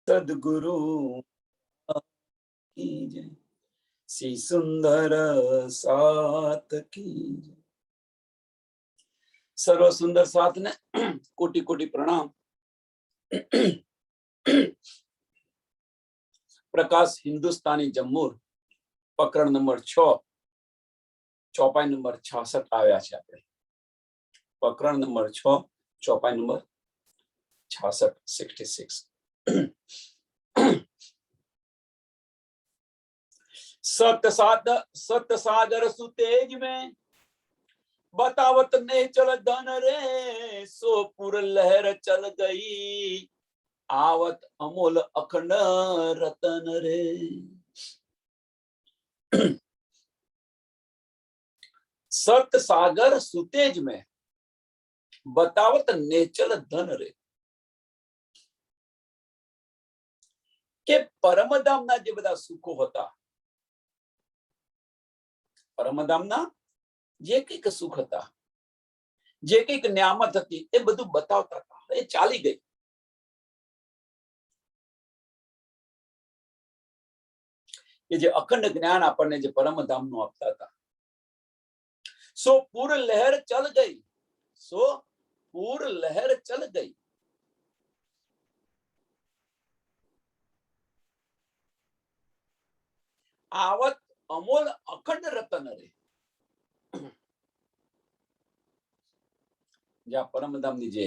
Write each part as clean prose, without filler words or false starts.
સદગુરુ કી જય, શ્રી સુંદર સાત કી જય। સર્વ સુંદર સાત ને કોટી કોટી પ્રણામ। પ્રકાશ હિન્દુસ્તાની જમ્મુર પ્રકરણ નંબર 6 ચોપાઈ નંબર 66 આવ્યા છે આપણે। પ્રકરણ નંબર 6 ચોપાઈ નંબર 66 सत सागर सुतेज में बतावत ने चल धन रे, सोपुर लहर चल गई आवत अमोल अखंड रतन रे। सत सागर सुतेज में बतावत नेचल धन रे के परमधामना जे बधा सुखो होता, परमधामना जे कईक सुख था, जे कईक न्यामत थी, ए बधु बतावता था, ए चाली गई। ये जे अखंड ज्ञान आपने जे परमधाम नु आपता था, सो पूर लहर चल गई, सो पूर लहर चल गई। आवत अमोल अखंड रतन रे, ज्या परमधाम नी जे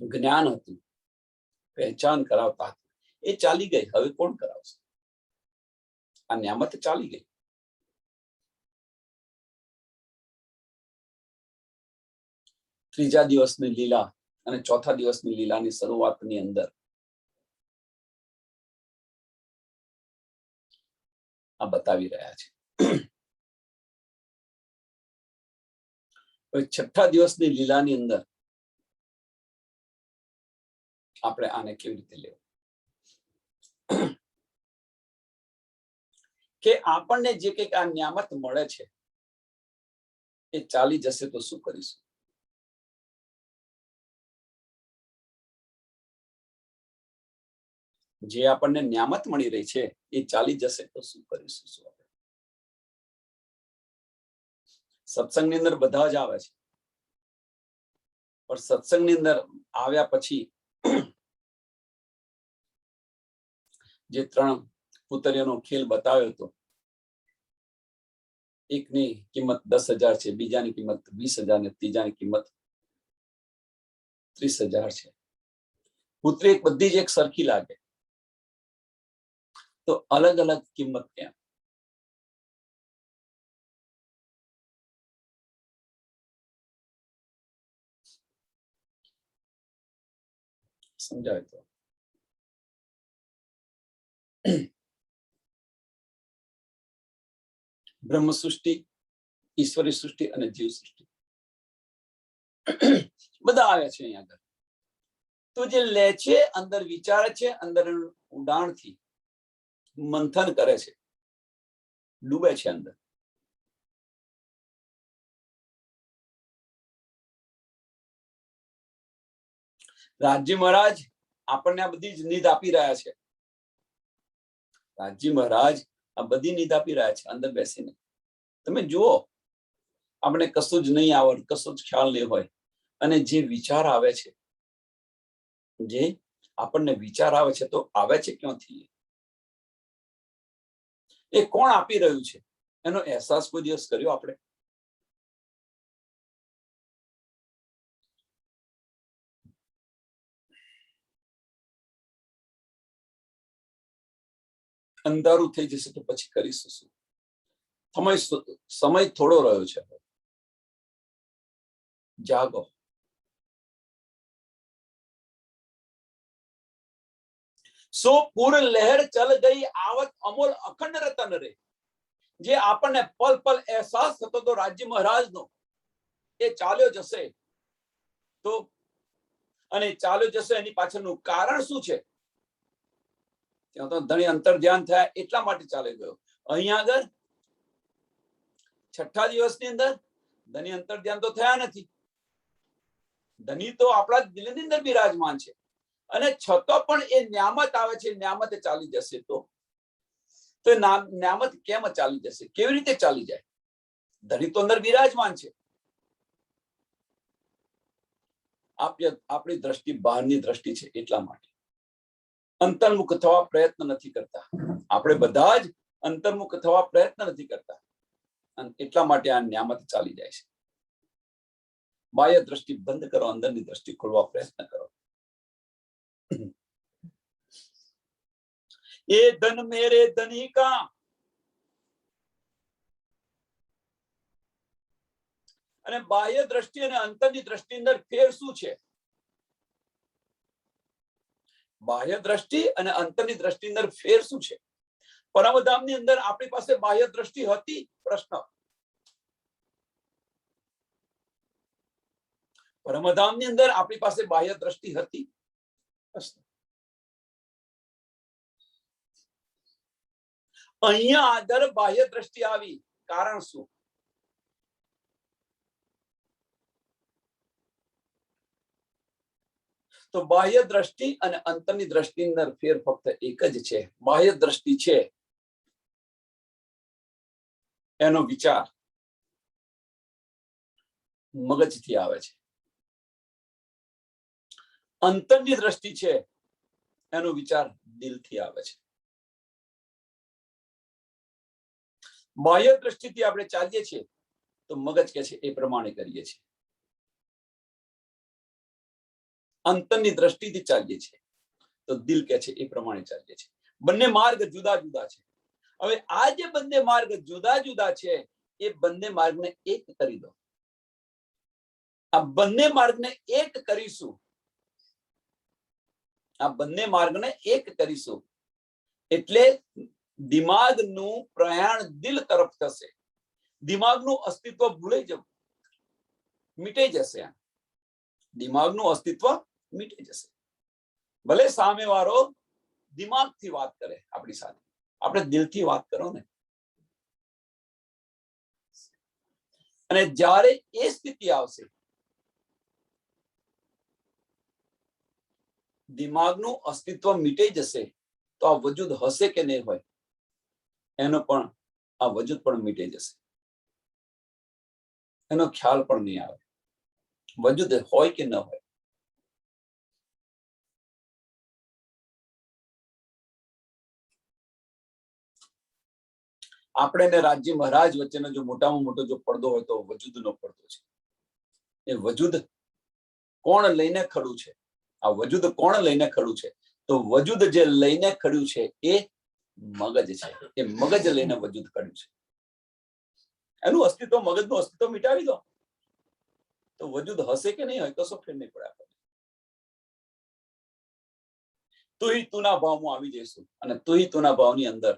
ज्ञान हतुं, पहचान करावता हता, ए चाली गई। हवे कोण करावशे? आ न्यामत चाली गई। ત્રીજા દિવસની લીલા અને ચોથા દિવસની લીલાની શરૂઆતની અંદર આ બતાવી રહ્યા છે। છઠ્ઠા દિવસની લીલાની અંદર આપણે આને કેવી રીતે લેવું કે આપણને જે કંઈક આ ન્યામત મળે છે એ ચાલી જશે તો શું કરીશું? જે આપણને ન્યામત મળી રહી છે એ ચાલી જશે તો શું કરીશું? શું આપણે સત્સંગની અંદર બધા જ આવે છે, પણ સત્સંગની અંદર આવ્યા પછી જે ત્રણ પુતરીઓનો ખેલ બતાવ્યો હતો, એકની કિંમત 10,000 છે, બીજાની કિંમત 20,000 ને ત્રીજાની કિંમત 30,000 છે। પુત્રી એક બધી જ એક સરખી લાગે તો અલગ અલગ કિંમત કેમ? સમજાય તો બ્રહ્મ સૃષ્ટિ, ઈશ્વરી સૃષ્ટિ અને જીવ સૃષ્ટિ બધા આવ્યા છે અહીંયા આગળ। તો જે લે છે, અંદર વિચારે છે, અંદર ઊંડાણથી મંથન કરે છે, ડૂબે છે અંદર। રાજજી મહારાજ આપણને આ બધી જ નીધ આપી રહ્યા છે। રાજજી મહારાજ આ બધી નીધ આપી રહ્યા છે અંદર બેસીને। તમે જુઓ, આપણે કશું જ નહીં આવડ, કશું જ ખ્યાલ નહીં હોય, અને જે વિચાર આવે છે, જે આપણને વિચાર આવે છે, તો આવે છે ક્યાંથી? એ કોણ આપી રહ્યું છે એનો અહેસાસ કોઈ દિવસ કર્યો આપણે? અંધારું થઈ જશે તો પછી કરીશું શું? સમય થોડો રહ્યો છે, જાગો। સો પૂર લહેર ચલ ગઈ આવત અમોલ અખંડ રતન રે, જે આપણને પલ પલ અહેસાસ થતો તો રાજ્ય મહારાજનો, એ ચાલ્યો જશે તો, અને ચાલ્યો જશે એની પાછળનું કારણ શું છે? ત્યાં તો ધણી અંતર ધ્યાન થયા એટલા માટે ચાલી ગયો। અહીંયા આગળ છઠ્ઠા દિવસની અંદર ધણી અંતર ધ્યાન તો થયા નથી, ધની તો આપણા દિલની અંદર બિરાજમાન છે, અને છતાં પણ એ ન્યામત આવે છે, ન્યામતે ચાલી જશે તો ન્યામત કેમ ચાલી જશે? કેવી રીતે ચાલી જાય? ધની તો અંદર બિરાજમાન છે. આપણી દ્રષ્ટિ બહારની દ્રષ્ટિ છે, એટલા માટે અંતર્મુખ થવા પ્રયત્ન નથી કરતા. આપણે બધા જ અંતર્મુખ થવા પ્રયત્ન નથી કરતા, અને એટલા માટે આ ન્યામત ચાલી જાય છે. બાહ્ય દ્રષ્ટિ બંધ કરો, અંદરની દ્રષ્ટિ ખોલવા પ્રયત્ન કરો. એ ધન મેરે ધની કા, અને બાહ્ય દ્રષ્ટિ અને અંતરની દ્રષ્ટિ અંદર ફેર શું છે? બાહ્ય દ્રષ્ટિ અને અંતરની દ્રષ્ટિ અંદર ફેર શું છે? પરમધામની અંદર આપણી પાસે બાહ્ય દ્રષ્ટિ હતી? પ્રશ્ન. પરમધામની અંદર આપણી પાસે બાહ્ય દ્રષ્ટિ હતી? પ્રશ્ન. અહીંયા આગળ બાહ્ય દ્રષ્ટિ આવી, કારણ શું? તો બાહ્ય દ્રષ્ટિ અને અંતરની દ્રષ્ટિની અંદર ફેર ફક્ત એક જ છે. બાહ્ય દ્રષ્ટિ છે એનો વિચાર મગજથી આવે છે, અંતરની દ્રષ્ટિ છે એનો વિચાર દિલથી આવે છે. બાહ્ય દ્રષ્ટિથી આપણે ચાલીએ છીએ તો મગજ કે છે એ પ્રમાણે કરીએ છીએ, અંતરની દ્રષ્ટિથી ચાલીએ છીએ તો દિલ કે છે એ પ્રમાણે ચાલીએ છીએ. બંને માર્ગ જુદા જુદા છે. હવે આ જે બંને માર્ગ જુદા જુદા છે, એ બંને માર્ગને એક કરી દો. આ બંને માર્ગને એક કરીશું, આ બંને માર્ગને એક કરીશું એટલે દિમાગનું પ્રયાણ દિલ તરફ થશે. દિમાગનું અસ્તિત્વ ભૂલાઈ જવું, મીટાઈ જશે. દિમાગનું અસ્તિત્વ મીટાઈ જશે. ભલે સામેવાળો દિમાગથી વાત કરે આપણી સાથે, આપણે દિલથી વાત કરો ને. અને જ્યારે એ સ્થિતિ આવશે, દિમાગનું અસ્તિત્વ મીટાઈ જશે, તો આ વજૂદ હશે કે નહીં હોય, એનો પણ આ વજૂદ પણ મીટાઈ જશે. એનો ખ્યાલ પણ નહીં આવે વજૂદ હોય કે ન હોય. આપણે ને રાજ્ય મહારાજ વચ્ચેનો જો મોટામાં મોટો જો પડદો હોય તો વજૂદનો પડદો છે. એ વજૂદ કોણ લઈને ખડું છે? આ વજૂદ કોણ લઈને ખડું છે? તો વજૂદ જે લઈને ખડ્યું છે એ મગજ છે. એ મગજ લઈને વજૂદ ખડ્યું છે. એનું અસ્તિત્વ, મગજનું અસ્તિત્વ મિટાવી દો તો વજૂદ હશે કે નહીં હોય કશો ફેર નહીં પડે. તુહી તુના ભાવમાં આવી જઈશું, અને તુહી તુના ભાવની અંદર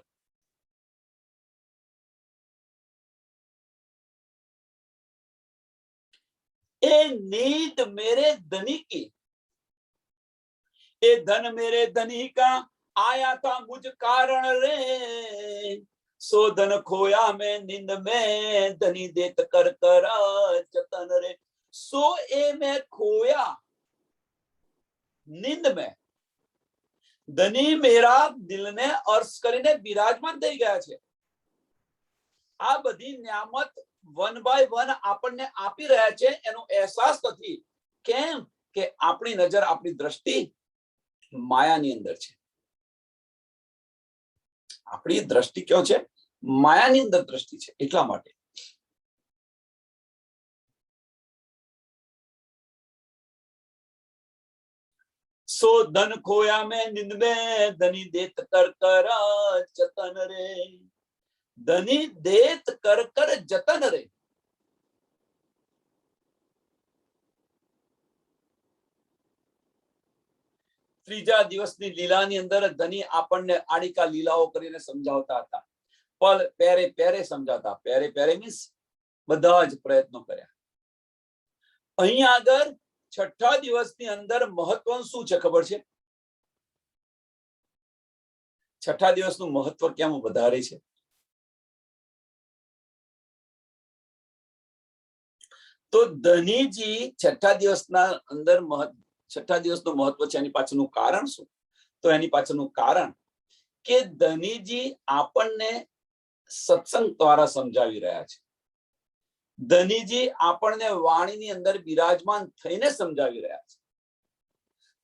એ नींद मेरे धनी की, ए धन मेरे धनी का आया था मुझ कारण रे, सो धन खोया मैं नींद में धनी देत कर कर जतन रे. सो ए मैं खोया नींद में, ધની મેરા દિલને અર્શ કરીને બિરાજમાન થઈ ગયા છે. આ બધી ન્યામત વન બાય વન આપણને આપી રહ્યા છે, એનો અહેસાસ નથી. કેમ કે આપણી નજર, આપણી દ્રષ્ટિ માયાની અંદર છે. આપણી દ્રષ્ટિ કયો છે? માયાની અંદર દ્રષ્ટિ છે. એટલા માટે सो धन खोया मैं नींद में धनी देत कर कर जतन रे, धनी देत कर कर जतन रे. ત્રીજા દિવસની લીલાની અંદર ધની આપણને આડિકા લીલાઓ કરીને સમજાવતા હતા. પલ પેરે પેરે સમજાવતા. પેરે પેરે મીન્સ બધા જ પ્રયત્નો કર્યા. અહીં આગળ છઠ્ઠા દિવસની અંદર મહત્વ શું છે ખબર છે? છઠ્ઠા દિવસનું મહત્વ કેમ વધારે છે? તો ધનીજી છઠ્ઠા દિવસના અંદર છઠ્ઠા દિવસનું મહત્વ છે. એની પાછળનું કારણ શું? તો એની પાછળનું કારણ કે ધનીજી આપણને સત્સંગ દ્વારા સમજાવી રહ્યા છે. ધનીજી આપણને વાણીની અંદર બિરાજમાન થઈને સમજાવી રહ્યા છે.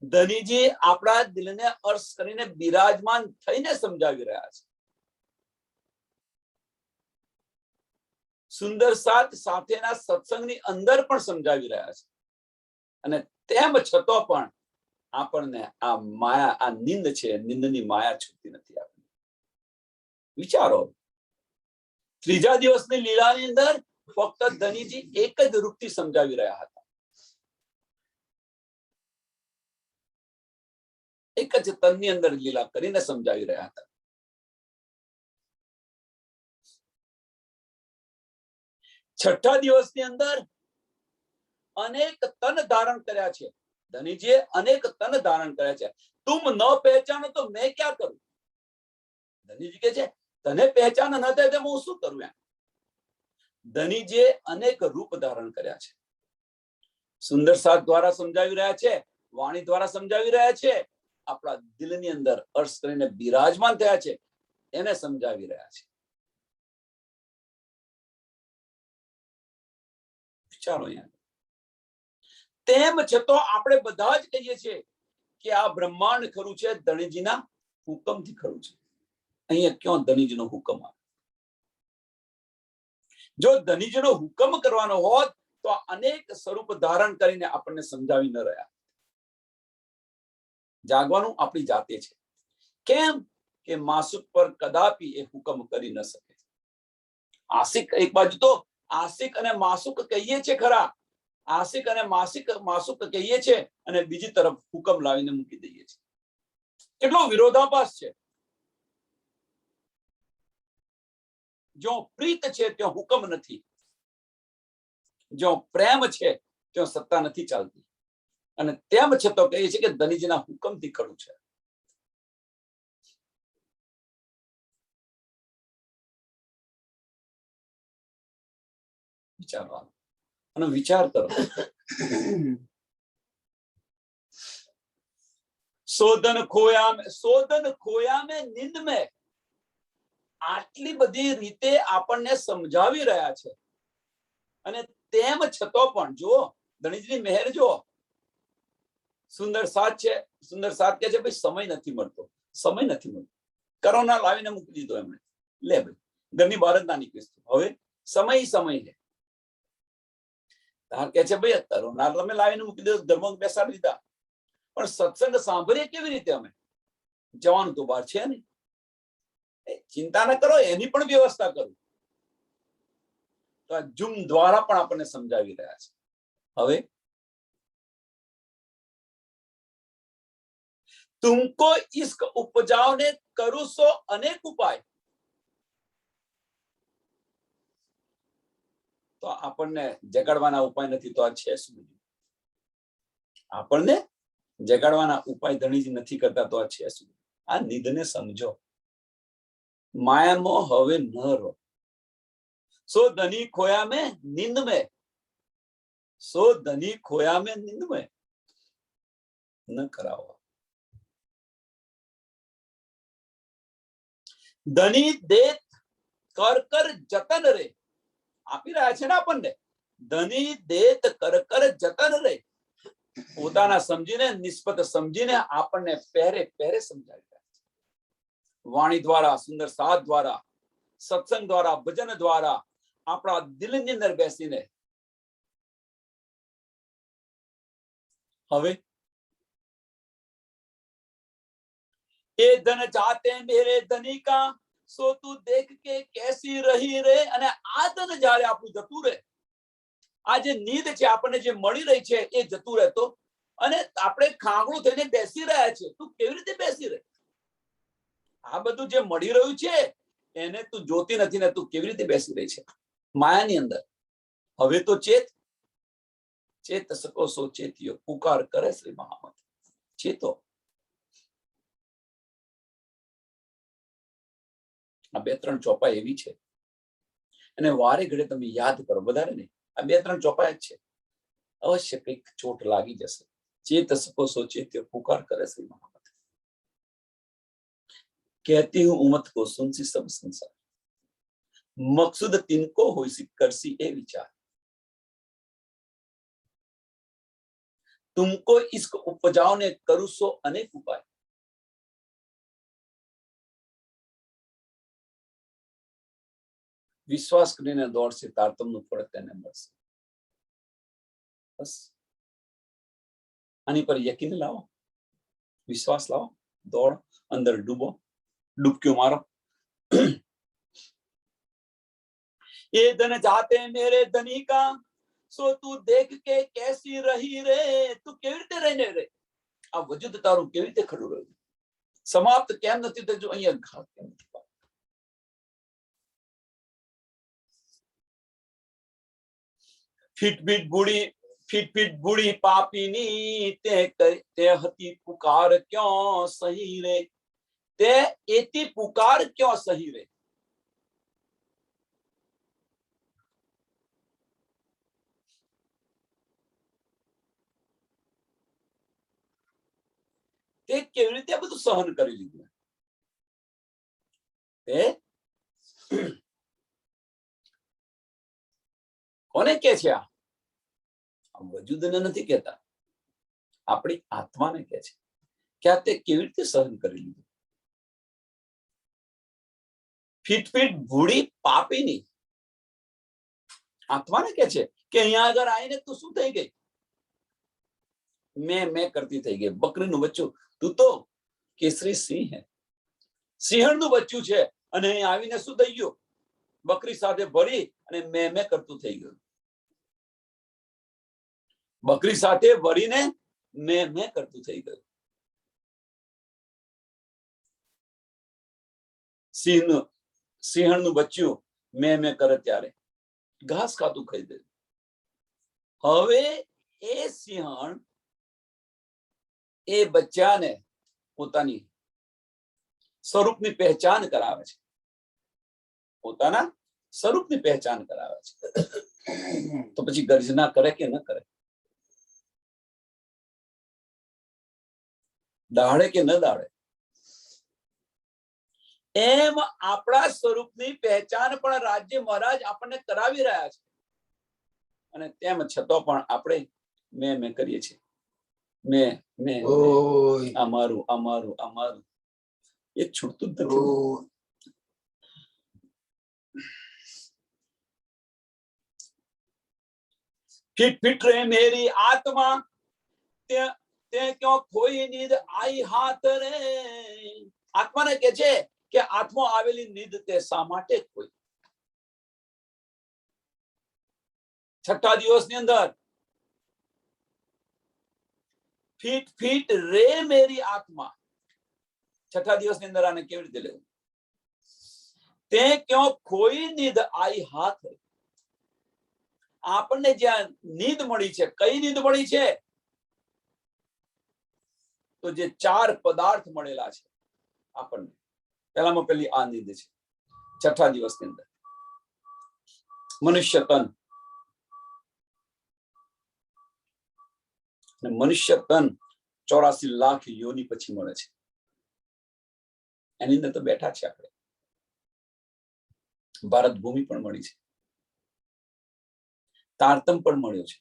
ધનીજી આપણા દિલને અર્શ કરીને બિરાજમાન થઈને સમજાવી રહ્યા છે. સુંદર સાત સાથેના સત્સંગની અંદર પણ સમજાવી રહ્યા છે. અને તેમ છતાં પણ આપણને આ માયા, આ નિંદ છે, નિંદની માયા છૂટતી નથી. આપણને વિચારો, ત્રીજા દિવસની લીલાની અંદર ફક્ત ધનીજી એક જ રૂપથી સમજાવી રહ્યા હતા. એક જ તનની અંદર લીલા કરીને સમજાવી રહ્યા હતા. છઠ્ઠા દિવસની અંદર અનેક તન ધારણ કર્યા છે. ધનીજીએ અનેક તન ધારણ કર્યા છે. તુમ ન પહેચાનો તો મેં ક્યાં કરું? ધનીજી કે છે, તને પહેચાન ન થાય તો હું શું કરું? ધનીજીએ અનેક રૂપ ધારણ કર્યા છે. સુંદર સાત દ્વારા સમજાવી રહ્યા છે, વાણી દ્વારા સમજાવી રહ્યા છે, આપણા દિલની અંદર અર્શ કરીને બિરાજમાન થયા છે, એને સમજાવી રહ્યા છે. વિચારો અહીંયા. તેમ છતાં આપણે બધા જ કહીએ છીએ કે આ બ્રહ્માંડ ખરું છે ધનીજીના હુકમથી ખરું છે. અહીંયા ક્યાં ધનીજીનો હુકમ આવે? જો ધનીજીનો હુકમ કરવાનો હોત તો અનેક સ્વરૂપ ધારણ કરીને આપણને સમજાવી ન રહ્યા. જાગવાનું આપણી જાતે છે. કેમ કે માસુક પર કદાપી એ હુકમ કરી ન શકે. આશિક એક બાજુ તો આશિક અને માસુક કહીએ છે ખરા, આશિક અને માસુક કહીએ છે, અને બીજી તરફ હુકમ લાવીને મૂકી દઈએ છીએ. કેટલો વિરોધાભાસ છે. જો પ્રીત છે ત્યાં હુકમ નથી, જો પ્રેમ છે ત્યાં સત્તા નથી ચાલતી. અને તેમ છતાં કહીએ છીએ કે ધનીજીના હુકમથી ખરું છે. વિચારવાનું અને વિચાર કરો. સોધન ખોયા મેં નિંદ મેં. આટલી બધી રીતે આપણને સમજાવી રહ્યા છે, અને તેમ છતાં પણ જુઓ ધનીજીની મહેર જુઓ. સુંદર સાત છે, સુંદર સાત કે છે ભાઈ સમય નથી મળતો, સમય નથી મળતો. કરોના લાવીને મૂકી દીધો એમણે. લે ભાઈ, ઘરની બહાર જ ના નીકળીશ. હવે સમય લે. કે છે ભાઈ કરોના તમે લાવીને મૂકી દીધો, ઘરમાં બેસાડી દીધા. પણ સત્સંગ સાંભળીએ કેવી રીતે? અમે જવાનું તો બહાર છે નહીં. ચિંતા ન કરો, એની પણ વ્યવસ્થા કરું. તો આ ઝૂમ દ્વારા પણ આપણને સમજાવી રહ્યા છે. હવે તુમકો ઇશ્ક ઉપજાવને કરું સો અનેક ઉપાય. તો આપણને જગાડવાના ઉપાય નથી તો આ છે શું? આપણને જગાડવાના ઉપાય ધણીજી નથી કરતા તો આ છે શું? આ નિધને સમજો. માયામાં હવે ન રહો. સો ધની ખોયા મેં નીંદ મેં, સો ધની ખોયા મેં નીંદ મેં ન કરાવો. ધની દેત કર જતન રે. આપી રહ્યા છે ને આપણને. ધની દેત કર જતન રે. પોતાના સમજીને, નિસ્બત સમજીને આપણને પહેરે સમજાવી રહ્યા છે. વાણી દ્વારા, સુંદર સાથ દ્વારા, સત્સંગ દ્વારા, ભજન દ્વારા, આપણા દિલની અંદર બેસીને. હવે એ ધન ચાહતે મેરે ધની કા, સો તું દેખ કે કેસી રહી રે. અને આ ધન જ્યારે આપણું જતું રહે, આ જે નીંદ છે આપણને જે મળી રહી છે એ જતું રહેતો, અને આપણે ખાંગળું થઈને બેસી રહ્યા છે. તું કેવી રીતે બેસી રહે? આ બધું જે મળી રહ્યું છે એને તું જોતી નથી ને તું કેવી રીતે બેસી રહી છે માયાની અંદર? હવે તો ચેત શકો સો ચેતિયો, પુકાર કરે શ્રી મહામત. ચેતો. આ 2-3 ચોપાઈ એવી છે, અને વારે ઘડે તમે યાદ કરો. વધારે નહીં, આ બે ત્રણ ચોપાઈ જ છે. અવશ્ય કંઈક ચોટ લાગી જશે. चेत सको सोचे पुकार करे श्री महामत, कहती हूं उमत को सुनसी सब संसार, मकसूद तिनको होई सी करसी ए विचार, तुमको इसको उपजाओ ने करू सो अनेक उपाय, विश्वास કરીને દોડશે તારતમનું ફળ તેને મળશે. બસ આની પર યકીન લાવો, વિશ્વાસ લાવો, દોડ અંદર ડૂબો, डुबक्यों मारो. ये धन जाते मेरे धनी का, सो तू देख के कैसी रही रे, तू केवी रीते रहने रे, आ वजूद तारू केवी रीते खड़ू રહ્યું, સમાપ્ત કેમ નથી થયું, અહીંયા ઘાત કેમ નથી પાડ્યો. ફીટ ફીટ બુડી પાપીની તે હતી પુકાર ક્યો સહી રે, તે એતી પુકાર ક્યો સહી રે. તે કેવી રીતે બધું સહન કરી લીધું. તે કોને કે છે? આ વજૂદને નથી કહેતા, આપણી આત્માને કહે છે કે આ તે કેવી રીતે સહન કરી લીધું. ફીટ ફીટ ભૂડી પાપીની આત્માને કહે છે કે અહીંયા આગળ આવીને તું શું થઈ ગઈ, મેં કરતી થઈ ગઈ. બકરીનું બચ્ચું, તું તો કેસરી સિંહ હે, સિંહણનું બચ્ચું છે, અને અહીં આવીને શું થઈ ગયું, બકરી સાથે ભરી અને મેં કરતું થઈ ગયું. બકરી સાથે ભરીને મેં કરતું થઈ ગયું. સિંહણનું બચ્ચું મેં કરે ત્યારે ઘાસ ખાતું ખાઈ દે. હવે એ સિંહણ એ બચ્ચાને પોતાની સ્વરૂપની પહેચાન કરાવે છે, પોતાના સ્વરૂપની પહેચાન કરાવે છે. તો પછી ગર્જના કરે કે ન કરે, દાડે કે ન દાડે, એમ આપણા સ્વરૂપની પહેચાન પણ રાજ્ય મહારાજ આપણને કરાવી રહ્યા છે. અને તેમ છતાં પણ આપણે મેં કરીએ છીએ. મેં અમારું અમારું અમારું એ છૂટતું જ નથી. ફીટ ફીટ રે મેરી આત્મા, તે ક્યો ખોઈ નીંદ આઈ હાથ રે. આત્માને કે છે કે આત્મા આવેલી નીંદ તે શા માટે ખોઈ. છઠ્ઠા દિવસની અંદર ફીટ ફીટ રે મેરી આત્મા, છઠ્ઠા દિવસની અંદર આને કેવી રીતે લેવું. તે ક્યો ખોઈ નીંદ આઈ હાથ. આપણને જ્યાં નીંદ મળી છે, કઈ નીંદ મળી છે, તો જે ચાર પદાર્થ મળેલા છે આપણને, પહેલામાં પહેલી આ નીંદ છે છઠ્ઠા દિવસની અંદર. મનુષ્ય તન, મનુષ્ય તન 84 લાખ યોની પછી મળે છે. એની અંદર તો બેઠા છે આપણે. ભારત ભૂમિ પણ મળી છે, તારતમ પણ મળ્યો છે.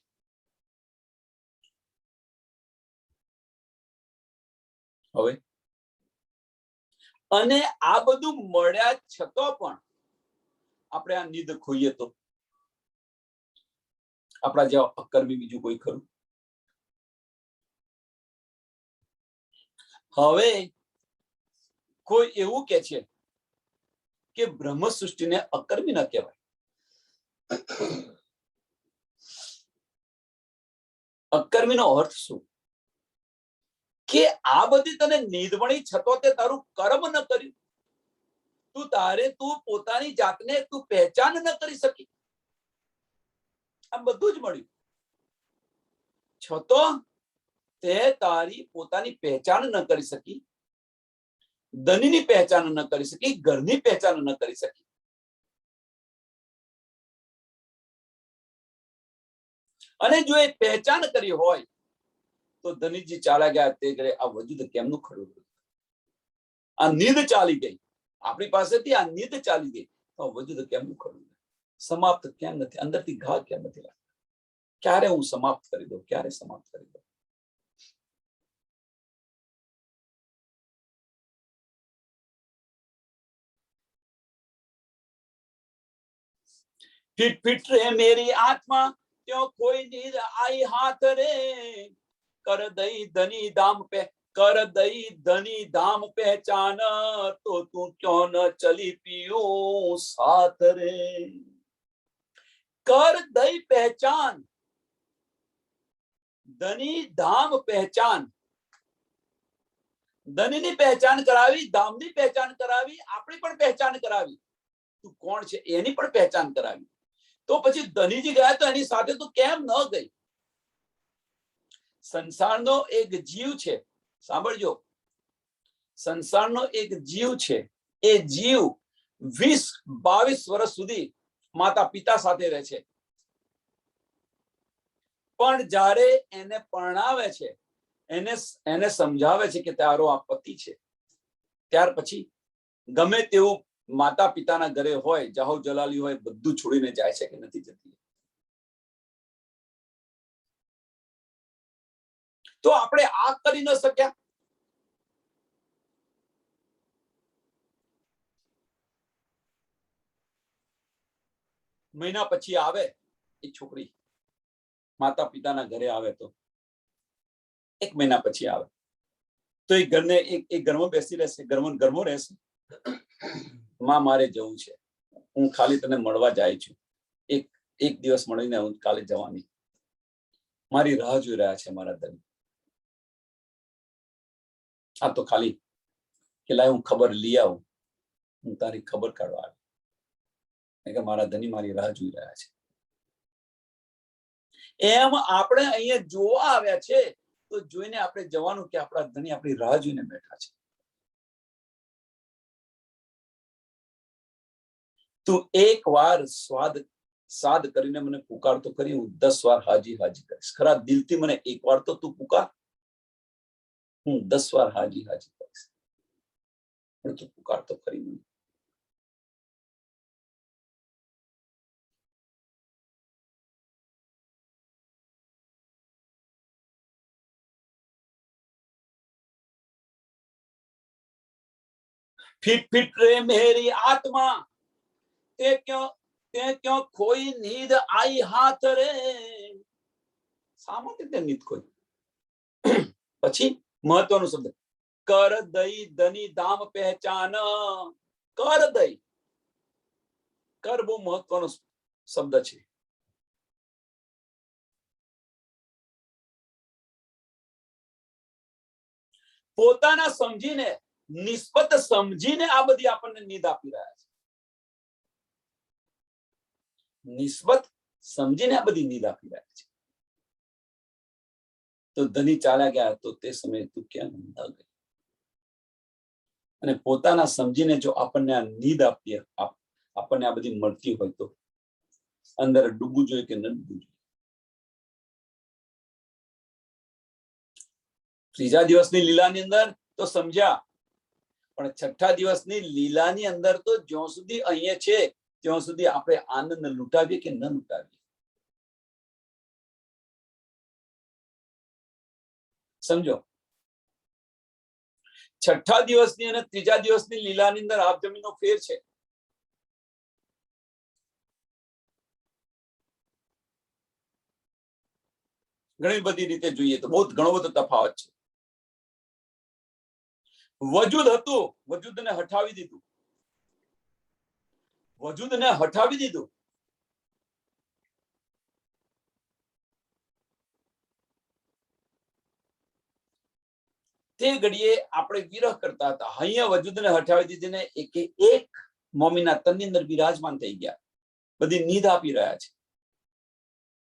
હવે અને આ બધું મળ્યા છતાં પણ આપણે આ નીંદ ખોઈએ તો આપણા જેવા અકર્મી બીજું કોઈ ખરું? હવે કોઈ એવું કે છે કે બ્રહ્મ સૃષ્ટિને અકર્મી ન કહેવાય. અકર્મીનો અર્થ શું? કે આ બધી તને નીંદ મળી છતાં તે તારું કર્મ ન કર્યું, તું પોતાની જાતને તું પહેચાન ન કરી શકી. આ બધું જ મળ્યું છતાં તે તારી પોતાની પહેચાન ન કરી શકી, ધનની પહેચાન ન કરી શકી, ઘરની પહેચાન ન કરી શકી. અને જો એ પહેચાન કરી હોય તો ધનીજી ચાલ્યા ગયા તે ઘરે આ વજૂદ કેમનું ખડું રહ્યું? આ નીંદ ચાલી ગઈ આપણી પાસેથી, આ નીંદ ચાલી ગઈ તો વજૂદ કેમનું ખડું રહ્યું? સમાપ્ત કેમ નથી? અંદરથી ઘા કેમ નથી લાગતા? ક્યારે હું સમાપ્ત કરી દઉં? ક્યારે સમાપ્ત કરી દઉં? फिट फिट रे मेरी आत्मा क्यों कोई नींद आई हाथ रे, कर दई धनी धाम पे, कर दई धनी धाम पहचान, तो तू क्यों न चली पियो साथ रे। कर दई पहचान, धनी धाम पहचान, ધનીની પહેચાન કરાવી, ધામની પહેચાન કરાવી, આપણી પણ પહેચાન કરાવી, તું કોણ છે એની પણ પહેચાન કરાવી. તો પછી ધનીજી ગયા તો એની સાથે તું કેમ ન ગઈ? સંસારનો એક જીવ છે, સાંભળજો, સંસારનો એક જીવ છે. એ જીવ 20-22 વર્ષ સુધી માતા પિતા સાથે રહે છે, પણ જ્યારે એને પરણાવે છે, એને સમજાવે છે કે તારો આ પતિ છે, ત્યાર પછી ગમે તેવું માતા પિતાના ઘરે હોય, જાહો જલાલી હોય, બધું છોડીને જાય છે કે નથી જતી? તો આપણે આ કરી ન શક્યા? મહિના પછી આવે એ છોકરી માતા પિતાના ઘરે આવે તો 1 મહિના પછી આવે તો એ ઘરને એક ઘરમાં બેસી રહેશે, ઘરમાં રહેશે. માં મારે જવું છે, હું ખાલી તને મળવા જાય છું, એક દિવસ મળીને હું કાલે જવાની, મારી રાહ જોઈ રહ્યા છે મારા ધન. આ તો ખાલી કે લાય હું ખબર લઈ આવું, હું તારી ખબર કાઢવા આવી કે મારા ધની મારી રાહ જોઈ રહ્યા છે. એમ આપણે અહીંયા જોવા આવ્યા છે તો જોઈને આપણે જવાનું કે આપણા ધની આપણી રાહ જોઈને બેઠા છે. તું એક વાર સાદ કરીને મને પુકાર તો કરી, હું 10 વાર હાજી હાજી કરીશ. ખરા દિલથી મને એક વાર તો તું પુકાર, હું 10 વાર હાજી હાજી કરીશ, પણ તું પુકાર તો કરી મને. फिट फिट रे मेरी आत्मा, ते क्यों खोई नींद आई हाथ रे. શા માટે તે નીંદ ખોઈ? પછી મહત્વનો શબ્દ, કર દઈ ધની ધામ પહેચાન. કર દઈ, કર બહુ મહત્વનો શબ્દ છે. પોતાના સમજીને, નિસ્બત સમજીને આ બધી આપણને નીંદ આપી રહ્યા છે. નિસ્બત સમજીને આ બધી નીંદ આપી રહ્યા છે. તો ધની ચાલ્યા ગયા તો તે સમયે તું ક્યાં ન ગઈ? અને પોતાના સમજીને જો આપણને આ નીંદ આપીએ, આપણને આ બધી મળતી હોય તો અંદર ડૂબવું જોઈએ કે ન ડૂબવું જોઈએ? ત્રીજા દિવસની લીલાની અંદર તો સમજ્યા, પણ છઠ્ઠા દિવસની લીલાની અંદર તો જ્યાં સુધી અહીંયા છે ત્યાં સુધી આપણે આનંદ લૂંટાવીએ કે ન લૂંટાવીએ? સમજો, છઠ્ઠા દિવસની અને ત્રીજા દિવસની લીલાની અંદર આપ જમીનનો ફેર છે. ઘણી બધી રીતે જોઈએ તો ઘણો બધો તફાવત છે. વજૂદ હતું, વજૂદને હટાવી દીધું, વજૂદને હટાવી દીધું. તે ઘડીએ આપણે વિરહ કરતા હતા, અહીંયા વજૂદને હટાવી દીધીને એક મોમીના તનની અંદર બિરાજમાન થઈ ગયા, બધી નીંદ આપી રહ્યા છે.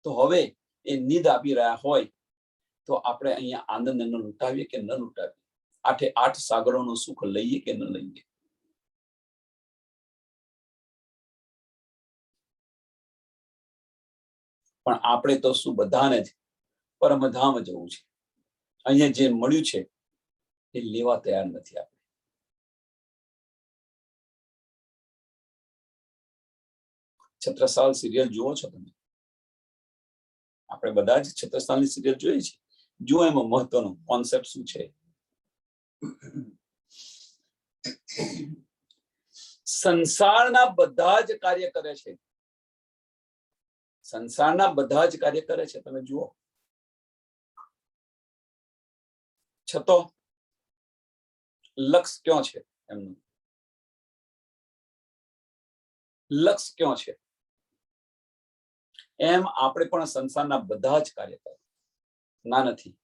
તો હવે એ નીંદ આપી રહ્યા હોય તો આપણે અહીંયા આનંદ ન લૂંટાવીએ કે ન લૂંટાવીએ? 8 સાગરોનું સુખ લઈએ કે ન લઈએ? પણ આપણે તો શું બધાને જ પરમધામ જવું છે. અહીંયા જે મળ્યું છે એ લેવા તૈયાર નથી. આપણે છત્રસાલ સિરિયલ જુઓ છો તમે? આપણે બધા જ છત્રસાલની સિરિયલ જોઈએ છીએ. જુઓ એમાં મહત્વનો કોન્સેપ્ટ શું છે. સંસારના બધા જ કાર્ય કરે છે. સંસારના બધા જ કાર્ય કરે છે. તમે જુઓ, છતો લક્ષ ક્યાં છે? એમનું લક્ષ ક્યાં છે? એમ આપણે પણ સંસારના બધા જ કાર્ય કરે ના નથી,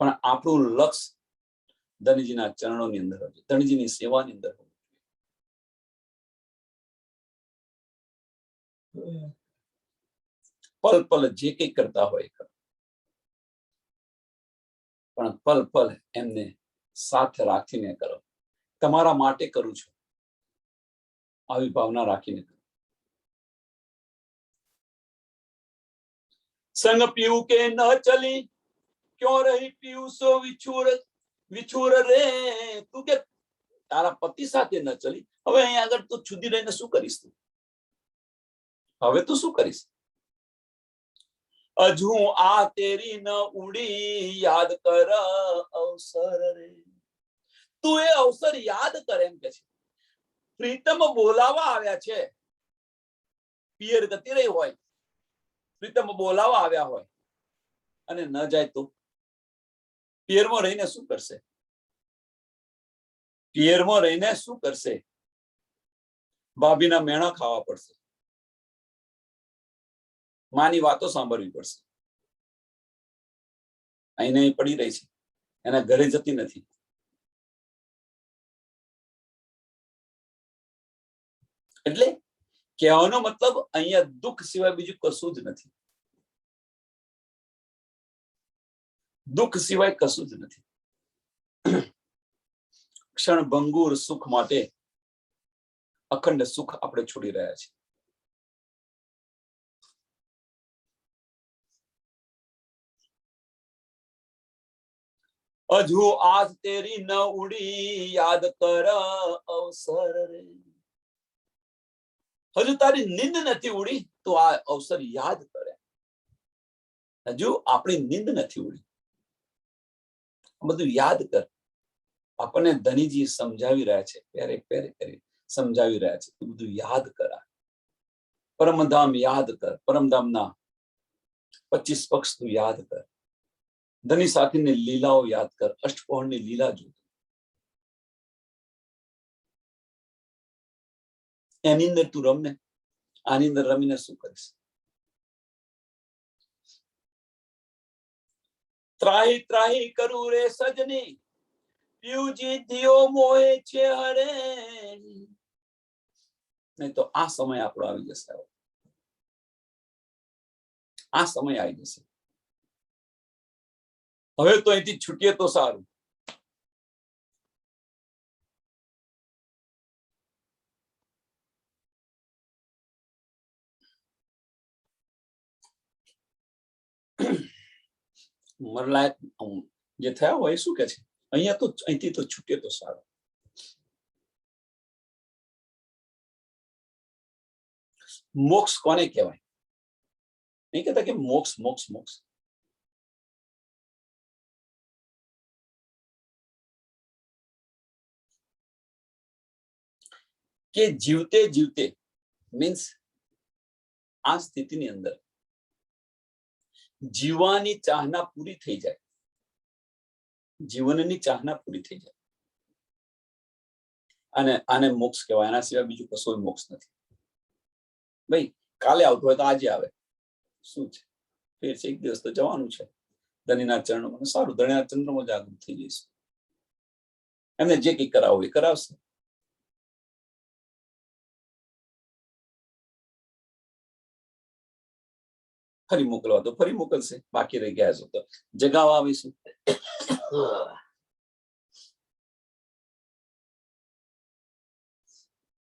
પણ આપણું લક્ષ ધનજીના ચરણોની અંદર હોય, ધનજીની સેવાની અંદર હોય. પલ પલ જે કંઈ કરતા હોય, પણ પલ પલ એમને સાથે રાખીને કરો. તમારા માટે કરું છું આવી ભાવના રાખીને કરો. સંગ પીવું કે ન ચલી, ક્યો રહી પીવું સો વિછુર વિછુર રે. તું કે તારા પતિ સાથે ન ચલી, હવે અહીંયા આગળ તું છુદી રહીને શું કરીશ? તું હવે તું શું કરીશ? અજુ આ તેરી ન ઉડી, યાદ કર અવસર રે. તું એ અવસર યાદ કર એમ કે છે. પ્રીતમ બોલાવા આવ્યા છે. પિયર ગતિ રહી હોય, પ્રીતમ બોલાવા આવ્યા હોય અને ન જાય તો પિયરમાં રહીને શું કરશે? પિયરમાં રહીને શું કરશે? ભાભીના મેણા ખાવા પડશે, માની વાતો સાંભળવી પડશે. અહીં નહીં પડી રહી છે, એના ઘરે જતી નથી. એટલે કહેવાનો મતલબ અહીંયા દુઃખ સિવાય બીજું કશું જ નથી. દુઃખ સિવાય કશું જ નથી. ક્ષણ ભંગુર સુખ માટે અખંડ સુખ આપણે છોડી રહ્યા છીએ. અજુ આજ તેરી ન ઉડી, યાદ કર અવસર રે. હજુ તારી નીંદ નથી ઉડી તો આ અવસર યાદ કરે. હજુ આપણી નીંદ નથી ઉડી, બધું યાદ કર. આપણને ધનીજી સમજાવી રહ્યા છે, પેરે પેરે કરી સમજાવી રહ્યા છે. બધું યાદ કરા. પરમધામ યાદ કર. પરમધામના 25 પક્ષ તું યાદ કર. ધની સાથીની લીલાઓ યાદ કર. અષ્ટપહોરની લીલા જો. એની અંદર તું રમને. આની અંદર રમીને શું કરીશ? ત્રાહી ત્રાહી કરું રે સજની, પીયુજી દિયો મોહે છે હરે. નહીં તો આ સમય આપણો આવી જશે. આ સમય આવી જશે. હવે તો અહીંથી છૂટીએ તો સારું. મરલાયક જે થયા હોય શું કે છે, અહીંયા તો અહીંથી તો છૂટે તો સારું. મોક્ષ કોને કહેવાય? નહીં કહેતા કે મોક્ષ મોક્ષ મોક્ષ. કે જીવતે જીવતે મીન્સ આ સ્થિતિની અંદર જીવવાની ચાહના પૂરી થઈ જાય. જીવનની ચાહના પૂરી થઈ જાય અને આને મોક્ષ કહેવાય. એના સિવાય બીજું કશો મોક્ષ નથી. ભાઈ કાલે આવતું હોય તો આજે આવે, શું છે ફેર છે? એક દિવસ તો જવાનું છે. ધનીના ચરણોમાં સારું, ધણીના ચંદ્રમાં જાગૃત થઈ જઈશું. એમને જે કંઈ કરાવવું એ કરાવશે. ફરી મોકલવા તો ફરી મોકલશે. બાકી રહી ગયા છો તો જગાવા આવીશું.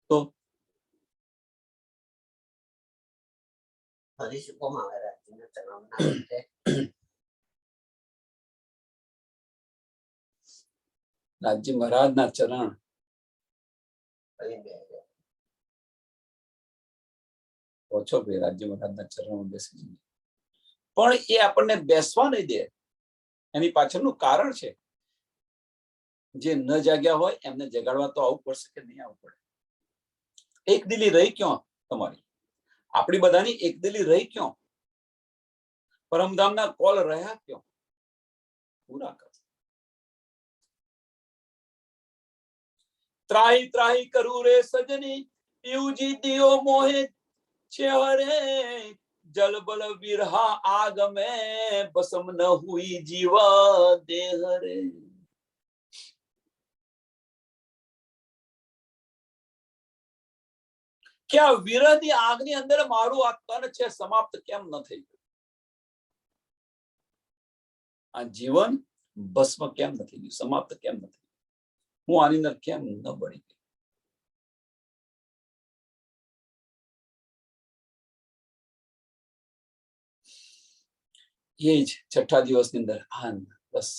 તો હરી શું કોમ આવે રાજ્યના ચરણના રાજ્ય મહારાજના ચરણ ઓછો ભાઈ, રાજ્ય મહારાજના ચરણમાં બેસી જઈએ. પણ એ આપણને બેસવા નહીં દે. એની પાછળનું કારણ છે, જે ન જાગ્યા હોય એમને જગાડવા તો આવવું પડશે કે નહીં આવવું પડે. એક દિલી રહી ક્યાં તમારી? આપણી બધાની એક દિલી રહી ક્યાં? પરમધામના કોલ રહ્યા ક્યાં? પૂરા કર. ત્રાહી ત્રાહી કરું રે સજની, પીયુજી દિયો મોહે છે હરે. જલ બલ વિરહા આગ में बसम न हुई जीवा देह रे. કે આ વિરહની આગની અંદર મારું આ તન છે સમાપ્ત કેમ ન થઈ ગયું? આ જીવન ભસ્મ કેમ નથી ગયું? સમાપ્ત કેમ નથી? હું આની અંદર કેમ ન બળી ગઈ? એ જ છઠ્ઠા દિવસની અંદર આનંદ. બસ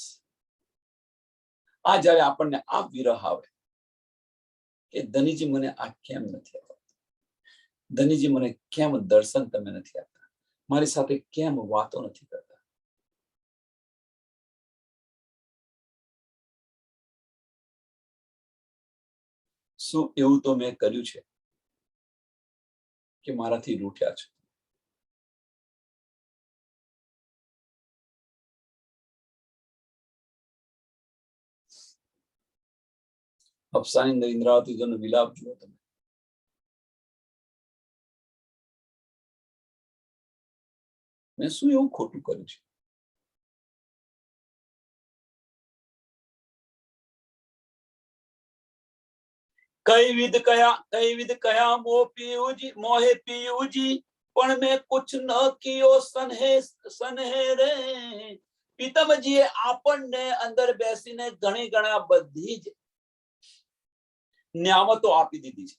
આ જયારે આપણને આ વિરહ આવે કે ધનીજી મને આ કેમ નથી આવતું? ધનીજી મને કેમ દર્શન તમે નથી આપતા? મારી સાથે કેમ વાતો નથી કરતા? શું એવું તો મેં કર્યું છે કે મારાથી રૂઠ્યા છે? અફસાની અંદર ઇન્દ્રાવતીનો વિલાપ જુઓ તમે. મેં શું એવું ખોટું કર્યું છે? કઈ વિધ કયા મોહે પીયુજી, પણ મેં કુછ ન કિયો સનહે રે. પિતમજીએ આપણને અંદર બેસીને ઘણી ઘણા બધી જ નિયામતો આપી દીધી છે,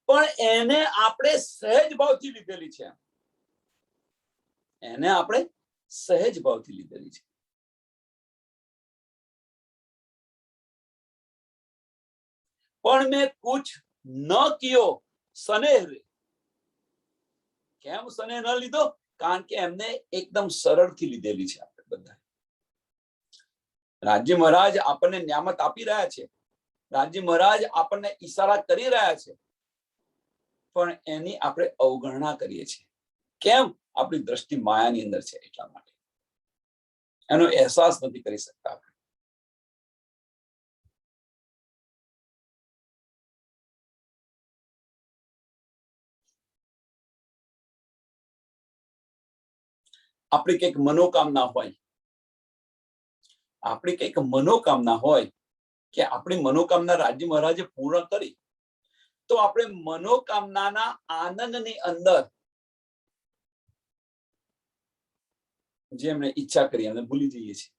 પણ એને આપણે સહેજ ભાવથી લીધેલી છે. એને આપણે સહેજ ભાવથી લીધેલી છે. પણ મેં કુછ ન કિયો સનેહ રે. કેમ સનેહ ન લીધો? કારણ કે એમને એકદમ સરળથી લીધેલી છે. આપણે બધા રાજ્ય મહારાજ આપણને નિયામત આપી રહ્યા છે, રાજ્ય મહારાજ આપણને ઈશારા કરી રહ્યા છે, પણ એની આપણે અવગણના કરીએ છીએ. કેમ? આપણી દ્રષ્ટિ માયાની અંદર છે, એટલા માટે એનો અહેસાસ નથી કરી શકતા. આપણી કંઈક મનોકામના હોય, આપણી કંઈક મનોકામના હોય કે આપણી મનોકામના રાજ્ય મહારાજે પૂર્ણ કરી, તો આપણે મનોકામનાના આનંદની અંદર જે એમણે ઈચ્છા કરી એમને ભૂલી જઈએ છીએ.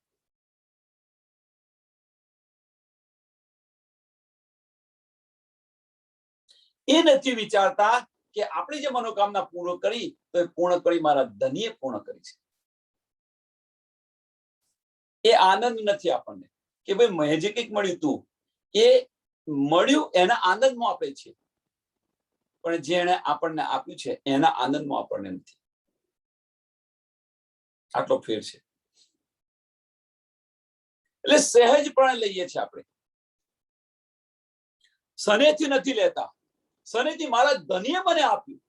એ નથી વિચારતા કે આપણી જે મનોકામના પૂર્ણ કરી તો એ પૂર્ણ કરી મારા ધનીએ પૂર્ણ કરી છે. એ આનંદ નથી આપણને કે ભાઈ મેં જે કંઈક મળ્યું તું એ મળ્યું એના આનંદમાં આપે છે, પણ જેણે આપણને આપ્યું છે એના આનંદમાં આપણને નથી. આટલો ફેર છે. એટલે સહેજપણે લઈએ છીએ આપણે, સનેથી નથી લેતા. સનેથી મારા ધનીએ મને આપ્યું.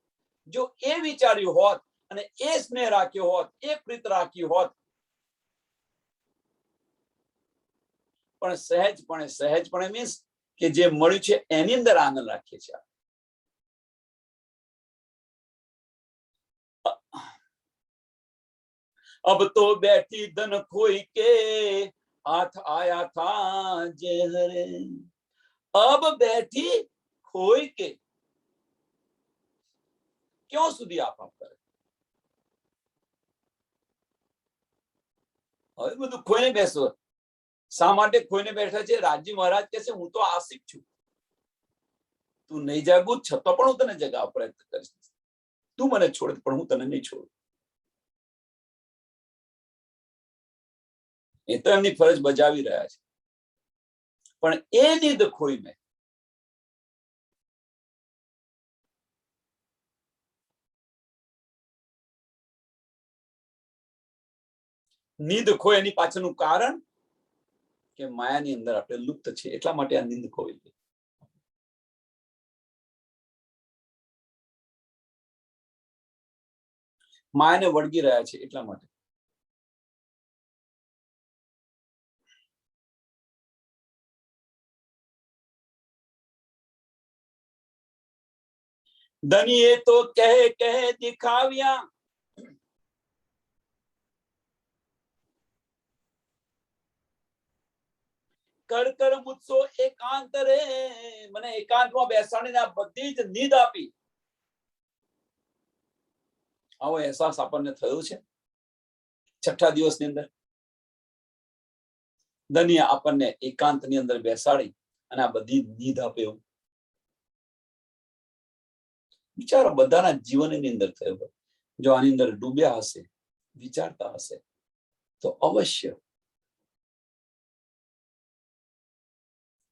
જો એ વિચાર્યું હોત અને એ સ્નેહ રાખ્યો હોત, એ પ્રીત રાખ્યું હોત, પણ સહેજપણે મીન્સ કે જે મળ્યું છે એની અંદર આનંદ રાખીએ છીએ. अब तो बैठी धन खोई के हाथ आया था जे हरे. अब बैठी खोई के क्यों સુધી આપ કરે? હવે બધું ખોઈને બેસો. શા માટે ખોઈને બેઠા છે? રાજ્ય મહારાજ કહે છે હું તો આશિક છું, તું નહીં જાગું છતાં પણ હું તને જગાવવા પ્રયત્ન કરીશ. તું મને છોડ પણ હું તને નહીં છોડું. એ તો એમની ફરજ બજાવી રહ્યા છે, પણ એ નીંદ ખોઈ મેં. નીંદ ખોય એની પાછળનું કારણ કે માયાની અંદર આપણે લુપ્ત છે, એટલા માટે આ નીંદ ખોઈ. માયાને વળગી રહ્યા છે એટલા માટે. ધનીએ તો કહે કહે દિખાવ્યા, કર કર મુજસો એકાંત રે, મને એકાંતમાં બેસાડીને આ બધી જ નીંદ આપી. આવો અહેસાસ આપણને થયો છે છઠ્ઠા દિવસની અંદર. ધનીએ આપણને એકાંતની અંદર બેસાડી અને આ બધી નીંદ આપે એવું વિચારો બધાના જીવનની અંદર થયો હોય. જો આની અંદર ડૂબ્યા હશે, વિચારતા હશે, તો અવશ્ય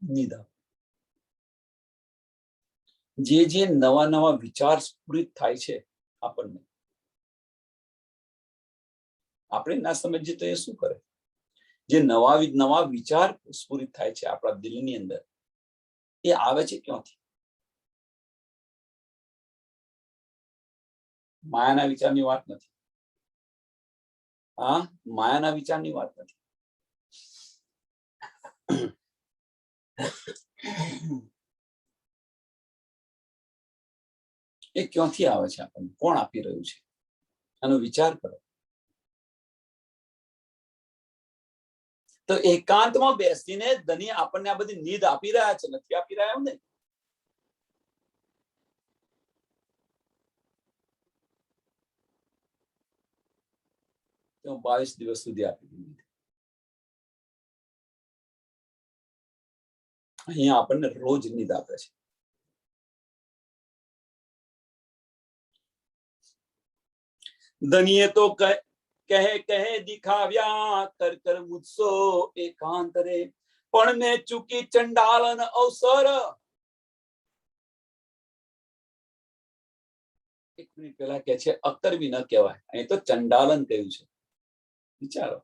નીંદ આપે. જે નવા નવા વિચાર સ્ફુરિત થાય છે આપણને, આપણે ના સમજીએ તો એ શું કરે? જે નવા વિચાર સ્ફુરિત થાય છે આપણા દિલની અંદર, એ આવે છે ક્યાંથી? માયાના વિચારની વાત નથી. હા, માયાના વિચારની વાત નથી. એ ક્યાંથી આવે છે આપણને? કોણ આપી રહ્યું છે? આનો વિચાર કરો. તો એકાંતમાં બેસીને ધની આપણને આ બધી નીંદ આપી રહ્યા છે, નથી આપી રહ્યા એમ ને? તો 22 દિવસ સુધી આપી દીધી. અહીંયા આપણને રોજ નીંદ આપે છે. ધનીએ તો કહે કહે દિખાવ્યા, કર કર મુજસો એકાંત રે, પણ મેં ચૂકી ચંડાલન અવસર. એક મિનિટ પહેલા કે છે અક્તર બી ન કહેવાય, અહીં તો ચંડાલન કહ્યું છે. વિચારો.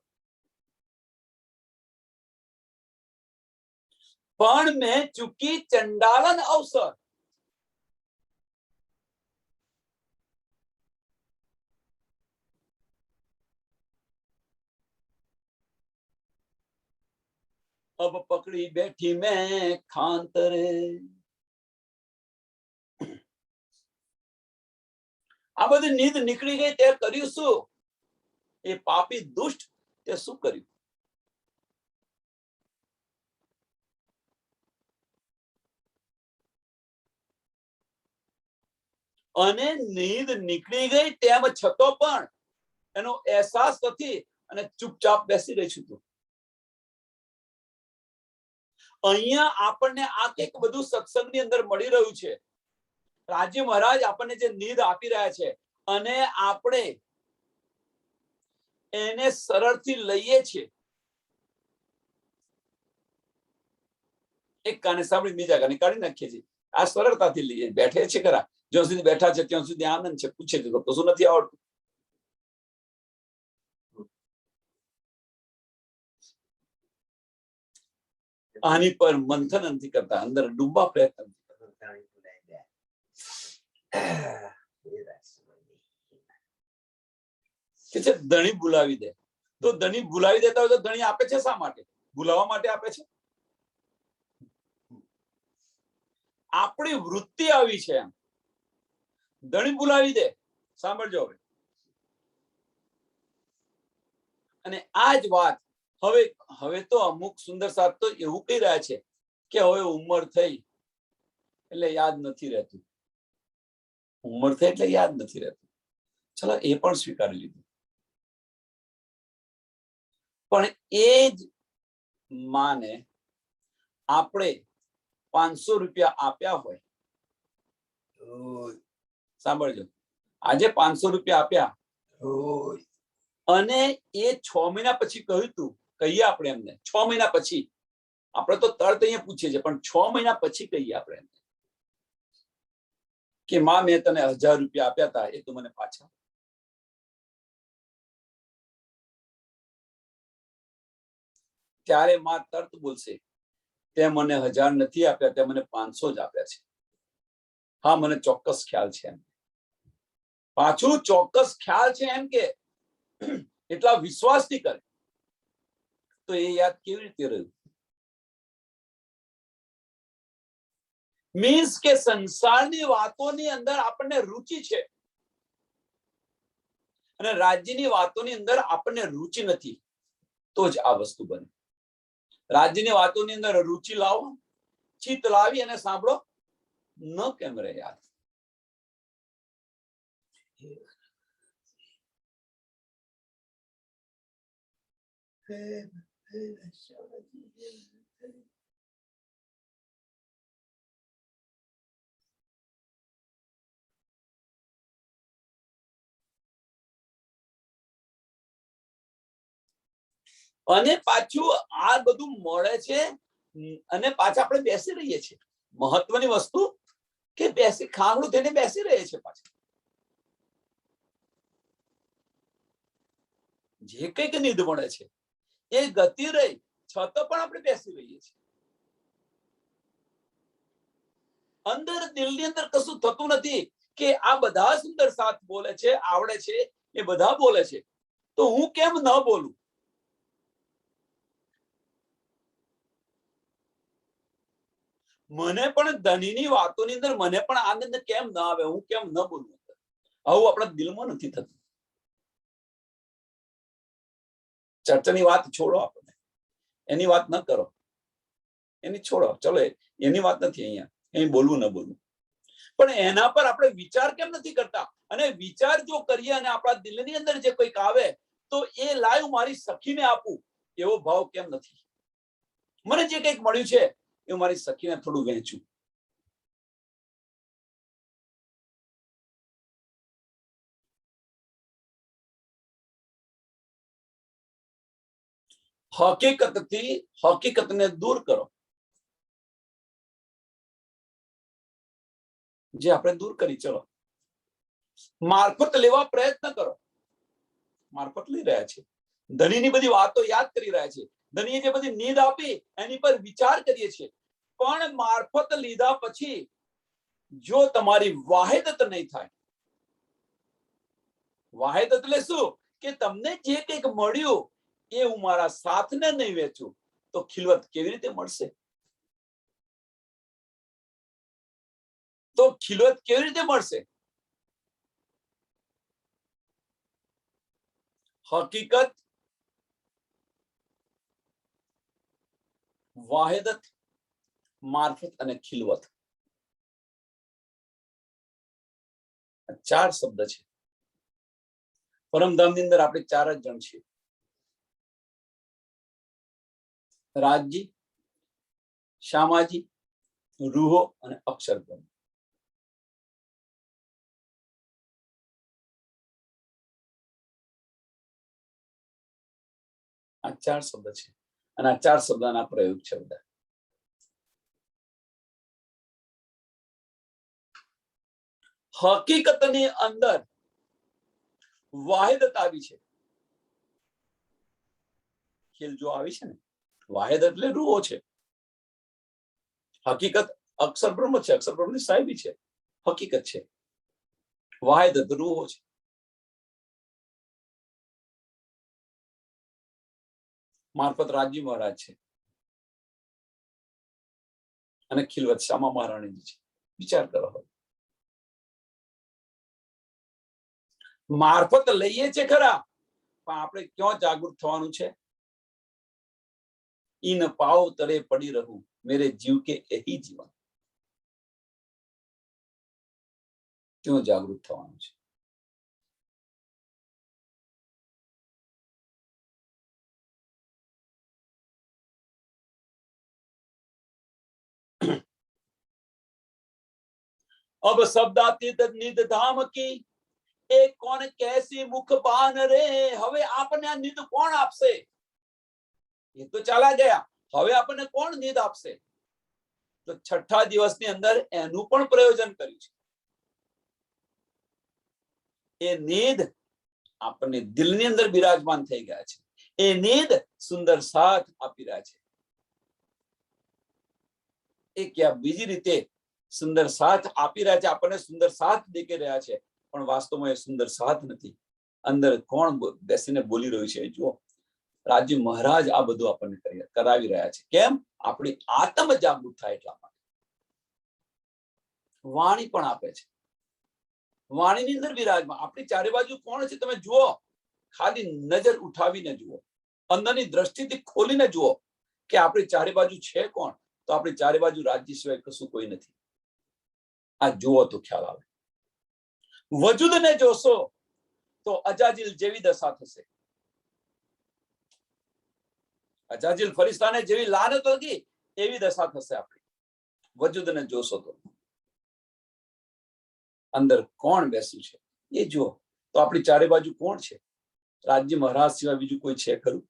પણ મેં ચૂકી ચંડાલન અવસર. અબ પકડી બેઠી મેં ખાંતરે. આ બધી નીંદ નીકળી ગઈ, તે કર્યું શું? એ પાપી દુષ્ટ તે શું કર્યું? અને નીંદ નીકળી ગઈ તેમ છતો પણ એનો અહેસાસ નથી અને ચૂપચાપ બેસી રહી છું. તું અહીંયા આપણને આ કંઈક બધું સત્સંગની અંદર મળી રહ્યું છે. રાજ્ય મહારાજ આપણને જે નીંદ આપી રહ્યા છે અને આપણે એને સરળથી લઈએ છીએ. એક કાને સાંભળી બીજા કાને કાઢી નાખીએ છીએ. આ સરળતાથી લઈએ, બેઠે છે ખરા, જ્યાં સુધી બેઠા છે ત્યાં સુધી આનંદ છે. પૂછે તો શું નથી આવડતું? આની પર મંથન નથી કરતા, અંદર ડૂબવા પ્રયત્ન કે છે ધણી ભૂલાવી દે. તો ધણી ભૂલાવી દેતા હોય તો ધણી આપે છે શા માટે? ભૂલાવા માટે આપે છે. આપણી વૃત્તિ આવી છે એમ. ધણી ભૂલાવી દે. સાંભળજો હવે. અને આ જ વાત હવે તો અમુક સુંદર સાથ તો એવું કહી રહ્યા છે કે હવે ઉંમર થઈ એટલે યાદ નથી રહેતું. ઉંમર થઈ એટલે યાદ નથી રહેતું. ચલો એ પણ સ્વીકારી લીધું. પણ એ જ માને આપણે 500 રૂપિયા આપ્યા હોય, સાંભળજો, આજે 500 રૂપિયા આપ્યા રોજ અને એ 6 મહિના પછી કહ્યું તું, કહીએ આપણે એમને 6 મહિના પછી, આપણે તો તરત અહીંયા પૂછીએ છીએ, પણ 6 મહિના પછી કહીએ આપણે એમને કે માં મેં તને 1000 રૂપિયા આપ્યા હતા, એ તું મને પાછા. ત્યારે માં તરત બોલશે, તે મને 1000 નથી આપ્યા, તે મને 500 જ આપ્યા છે. હા, મને ચોક્કસ ખ્યાલ છે એમ. પાછું ચોક્કસ ખ્યાલ છે એમ કે એટલા વિશ્વાસથી કરે તો એ યાદ કેવી રીતે રહ્યું? મીન્સ કે સંસારની વાતોની અંદર આપણને રુચિ છે અને રાજ્યની વાતોની અંદર આપણને રુચિ નથી, તો જ આ વસ્તુ બને. રાજ્યની વાતોની અંદર રુચિ લાવો, ચિત્ત લાવી અને સાંભળો, ન કેમ રે યાદ. અને પાછું આ બધું મળે છે અને પાછા આપણે બેસી રહીએ છીએ. મહત્વની વસ્તુ કે બેસી ખાંગડું થઈને બેસી રહીએ છીએ. પાછા જે કંઈક નિધ મળે છે એ ગતિ રહી છતાં પણ આપણે બેસી રહીએ છીએ. અંદર દિલની અંદર કશું થતું નથી કે આ બધા સુંદર સાથ બોલે છે, આવડે છે, એ બધા બોલે છે, તો હું કેમ ન બોલું? મને પણ ધનીની વાતોની અંદર મને પણ આનંદ કેમ ન આવે? હું કેમ ન બોલું? આવું આપણા દિલમાં નથી થતું. ચર્ચાની વાત છોડો, આપણે એની વાત ન કરો, એની છોડો, ચલો એની વાત નથી અહીંયા, અહીં બોલવું ન બોલવું. પણ એના પર આપણે વિચાર કેમ નથી કરતા? અને વિચાર જો કરીએ અને આપણા દિલની અંદર જે કંઈક આવે તો એ લાઈવ મારી સખીને આપું, એવો ભાવ કેમ નથી? મને જે કંઈક મળ્યું છે એ મારી સખીને થોડું વહેંચું. હકીકતથી હકીકતને દૂર કરો, જે આપણે દૂર કરી. ચલો, મારફત લેવા પ્રયત્ન કરો. મારફત લઈ રહ્યા છે, ધનીની બધી વાતો યાદ કરી રહ્યા છે, ધનીએ જે બધી નીંદ આપી એની પર વિચાર કરીએ છીએ. પણ મારફત લીધા પછી જો તમારી વાહેદત નહીં થાય, વાહેદ એટલે શું? કે તમને જે કંઈક મળ્યું એ હું મારા સાથને નહીં વેચું તો ખિલવત કેવી રીતે મળશે? તો ખિલવત કેવી રીતે મળશે? હકીકત, વાહેદત, મારફત અને ખિલવત, 4 શબ્દ છે. પરમધામની અંદર આપણે 4 જ જણ છીએ: રાજજી, શ્યામાજી, રૂહો અને અક્ષરબ્રહ્મ. આ 4 શબ્દ છે અને આ 4 શબ્દના પ્રયોગ છે બધા. હકીકતની અંદર વાહેદત આવી છે. ખેલ જો આવી છે ને, વાહેદ એટલે રૂહો છે. હકીકત અક્ષર બ્રહ્મ છે, અક્ષર બ્રહ્મની સાહેબી છે, હકીકત છે. વાહેદત રૂહો છે. મારફત રાજજી મહારાજ છે અને ખિલવત શ્યામા મહારાણીજી છે. વિચાર કરો. મારફત લઈએ છે ખરા, પણ આપણે ક્યાં જાગૃત થવાનું છે? ઈન પાવ તરે પડી રહું, મેરે જીવ કે એહી જીવન. ક્યાં જાગૃત થવાનું છે? अब शब्दातीत निध धाम की એ કોણ કેસી મુખ બાન રે. હવે આપણને આ નિધ કોણ આપશે? એ તો ચાલા ગયા, હવે આપણને કોણ નિધ આપશે? તો છઠ્ઠા દિવસની અંદર એનું પણ પ્રયોજન કર્યું છે. એ નિધ આપણને દિલની અંદર બિરાજમાન થઈ ગયા છે. એ નિધ સુંદર સાથ આપી રહ્યા છે. એ ક્યાં બીજી રીતે સુંદર સાથ આપી રહ્યા છે, આપણને સુંદર સાથ દેખી રહ્યા છે, પણ વાસ્તવમાં એ સુંદર સાથ નથી. અંદર કોણ બેસીને બોલી રહ્યું છે? જુઓ, રાજ્ય મહારાજ આ બધું આપણને કરાવી રહ્યા છે. કેમ? આપણી આત્મ જાગૃત થાય એટલા માટે. વાણી પણ આપે છે, વાણીની અંદર બિરાજમાન. આપણી ચારે બાજુ કોણ છે તમે જુઓ, ખાલી નજર ઉઠાવીને જુઓ, અંદરની દ્રષ્ટિથી ખોલીને જુઓ કે આપણી ચારે બાજુ છે કોણ. તો આપણી ચારે બાજુ રાજ્ય સિવાય કશું કોઈ નથી. આ જુઓ તો ખ્યાલ આવે. વજૂદને જોશો તો અજાજીલ જેવી દશા થશે. અજાજીલ ફરિશ્તાને જેવી લાનત હતી એવી દશા થશે આપણી. વજૂદને જોશો તો અંદર કોણ બેસ્યું છે એ જુઓ. તો આપણી ચારે બાજુ કોણ છે? રાજ્ય મહારાજ સિવાય બીજું કોઈ છે ખરું?